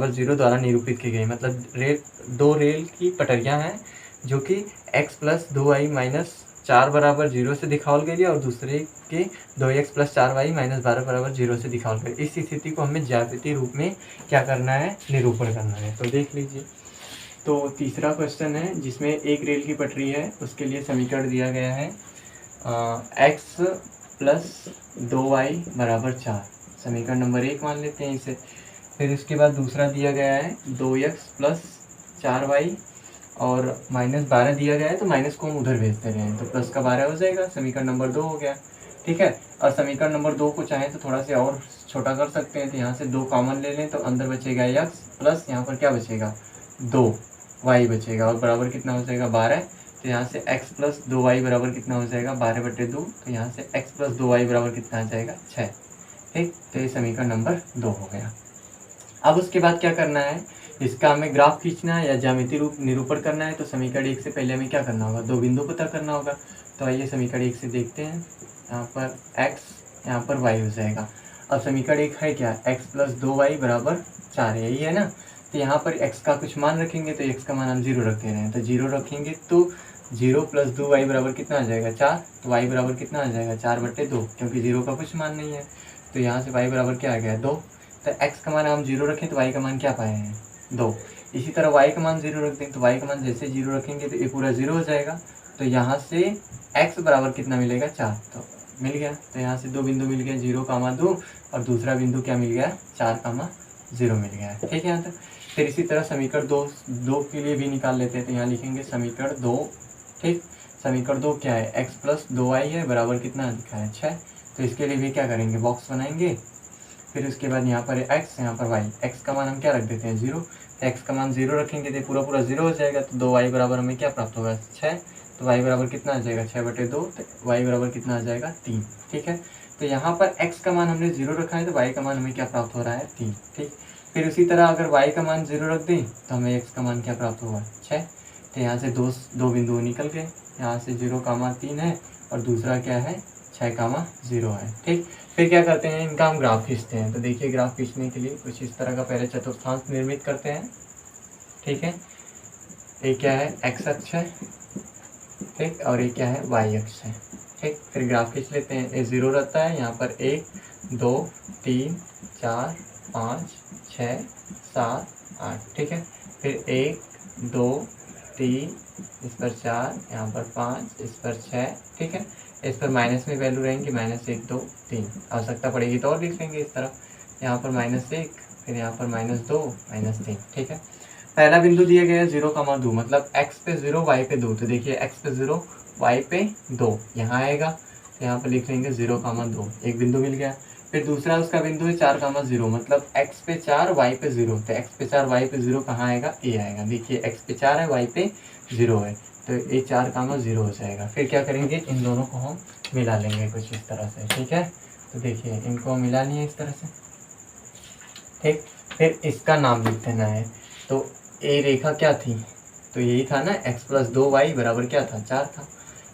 = 0 द्वारा निरूपित की गई। मतलब दो रेल की पटरियाँ हैं जो कि x + 2y - 4 = 0 से दिखाई गई और दूसरे के 2x + 4y - 12 = 0 से दिखाई गई। इस स्थिति को हमें ज्यामितीय रूप में क्या करना है निरूपण करना है। तो देख लीजिए, तो तीसरा क्वेश्चन है जिसमें एक रेल की पटरी है, उसके लिए समीकरण दिया गया है x + 2y = 4, समीकरण नंबर 1 मान लेते हैं इसे। फिर इसके बाद दूसरा दिया गया है 2x + 4y और -12 दिया गया है, तो माइनस को हम उधर भेजते रहे हैं, तो प्लस का 12 हो जाएगा, समीकरण नंबर 2 हो गया। ठीक है, और समीकरण नंबर 2 को चाहें तो थोड़ा सा और छोटा कर सकते हैं, तो यहाँ से 2 कॉमन ले लें तो अंदर बचेगा x प्लस यहाँ पर क्या बचेगा 2y बचेगा और बराबर कितना हो जाएगा 12। तो यहाँ से x + 2y बराबर कितना हो जाएगा 12/2, तो यहाँ से x + 2y बराबर कितना आ जाएगा 6। ठीक, तो ये समीकरण नंबर 2 हो गया। अब उसके बाद क्या करना है, इसका हमें ग्राफ खींचना है या ज्यामितीय रूप निरूपण करना है। तो समीकरण 1 से पहले हमें क्या करना होगा, दो बिंदु पता करना होगा। तो आइए समीकरण 1 से देखते हैं, यहाँ पर x यहाँ पर y हो जाएगा। अब समीकरण 1 है क्या x + 2y = 4, यही है ना। तो यहाँ पर x का कुछ मान रखेंगे, तो x का मान हम 0 रख दे रहे हैं, तो 0 रखेंगे तो 0 प्लस 2y बराबर कितना आ जाएगा 4, तो y बराबर कितना आ जाएगा 4/2, क्योंकि 0 का कुछ मान नहीं है। तो यहाँ से y बराबर क्या आ गया 2। तो x का मान हम 0 रखें तो y का मान क्या पाए हैं 2। इसी तरह y का मान 0 रख दें तो y का मान जैसे 0 रखेंगे तो ये पूरा 0 हो जाएगा। तो यहाँ से x बराबर कितना मिलेगा 4, तो मिल गया। तो यहाँ से दो बिंदु मिल गए 0,2 और दूसरा बिंदु क्या मिल गया 4,0 मिल गया। ठीक है यहाँ तक। फिर इसी तरह समीकरण दो के लिए भी निकाल लेते हैं। तो यहाँ लिखेंगे समीकरण 2। ठीक, समीकरण 2 क्या है x प्लस 2y है बराबर कितना लिखा है 6। तो इसके लिए भी क्या करेंगे बॉक्स बनाएंगे। फिर उसके बाद यहाँ पर x, यहाँ पर y। x का मान हम क्या रख देते हैं 0। तो x का मान 0 रखेंगे तो पूरा 0 हो जाएगा। तो 2y बराबर हमें क्या प्राप्त होगा 6। तो y बराबर कितना आ जाएगा 6/2। तो y बराबर कितना आ जाएगा 3। ठीक है। तो यहाँ पर x का मान हमने 0 रखा है तो y का मान हमें क्या प्राप्त हो रहा है 3। ठीक, फिर उसी तरह अगर y का मान 0 रख दें तो हमें x का मान क्या प्राप्त होगा 6। तो यहाँ से दो बिंदु निकल गए। यहाँ से 0,3 है और दूसरा क्या है 6,0 है। ठीक, फिर क्या करते हैं इनका हम ग्राफ खींचते हैं। तो देखिए ग्राफ खींचने के लिए कुछ इस तरह का पहले चतुर्थांश निर्मित करते हैं। ठीक है, ये क्या है x अक्ष है, ठीक, और ये क्या है y अक्ष है। ठीक, फिर ग्राफ खींच लेते हैं। ये 0 रहता है, यहाँ पर 1 2 3 4 5 6 7 8। ठीक है, फिर 1 2 3 इस पर 4, यहाँ पर 5, इस पर 6। ठीक है, इस पर माइनस में वैल्यू रहेंगी -1 2 3। आवश्यकता पड़ेगी तो और लिख लेंगे इस तरह। यहाँ पर -1, फिर यहाँ पर -2 -3। ठीक है, पहला बिंदु दिया गया है 0,2, मतलब x पे 0 y पे 2। तो देखिए x पे 0 y पे 2 यहाँ आएगा। तो यहाँ पर लिख लेंगे 0,2, एक बिंदु मिल गया। फिर दूसरा उसका बिंदु है 4,0, मतलब x पे 4 y पे 0। तो x पे 4 y पे 0 कहाँ आएगा ए आएगा। देखिए x पे 4 है y पे 0 है, तो ये 4,0 हो जाएगा। फिर क्या करेंगे इन दोनों को हम मिला लेंगे कुछ इस तरह से। ठीक है, तो देखिए इनको मिला लिए इस तरह से। ठीक, फिर इसका नाम लिख देना है। तो ए रेखा क्या थी, तो यही था ना x प्लस 2y बराबर क्या था 4 था।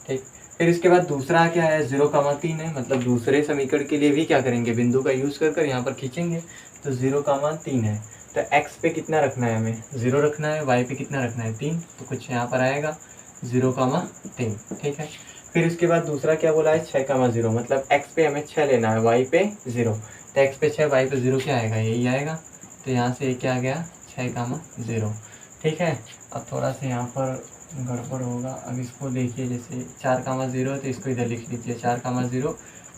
ठीक, फिर इसके बाद दूसरा क्या है 0,3 है, मतलब दूसरे समीकरण के लिए भी क्या करेंगे बिंदु का यूज़ कर यहाँ पर खींचेंगे। तो 0,3 है, तो x पे कितना रखना है हमें 0 रखना है, y पे कितना रखना है 3। तो कुछ यहाँ पर आएगा 0,3। ठीक है, फिर उसके बाद दूसरा क्या बोला है 6,0, मतलब x पे हमें 6 लेना है, y पे 0। तो x पे 6 y पे 0 क्या आएगा यही आएगा। तो यहाँ से क्या आ गया 6,0। ठीक है, अब थोड़ा सा यहाँ पर गड़बड़ होगा। अब इसको देखिए जैसे 4,0 है तो इसको इधर लिख लीजिए 4,0।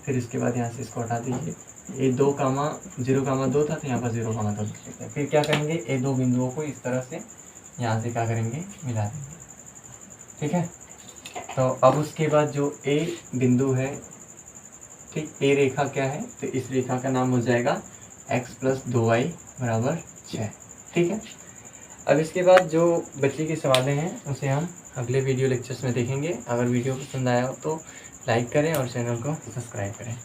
फिर इसके बाद यहाँ से इसको हटा दीजिए। ये 0,2 था तो यहाँ पर 0,2 लिख लेते हैं। फिर क्या करेंगे ये दो बिंदुओं को इस तरह से यहाँ से क्या करेंगे मिला देंगे। ठीक है, तो अब उसके बाद जो ए बिंदु है, ठीक, ए रेखा क्या है, तो इस रेखा का नाम हो जाएगा x प्लस 2y बराबर 6। ठीक है, अब इसके बाद जो बच्चे के सवालें हैं उसे हम अगले वीडियो लेक्चर्स में देखेंगे। अगर वीडियो पसंद आया हो तो लाइक करें और चैनल को सब्सक्राइब करें।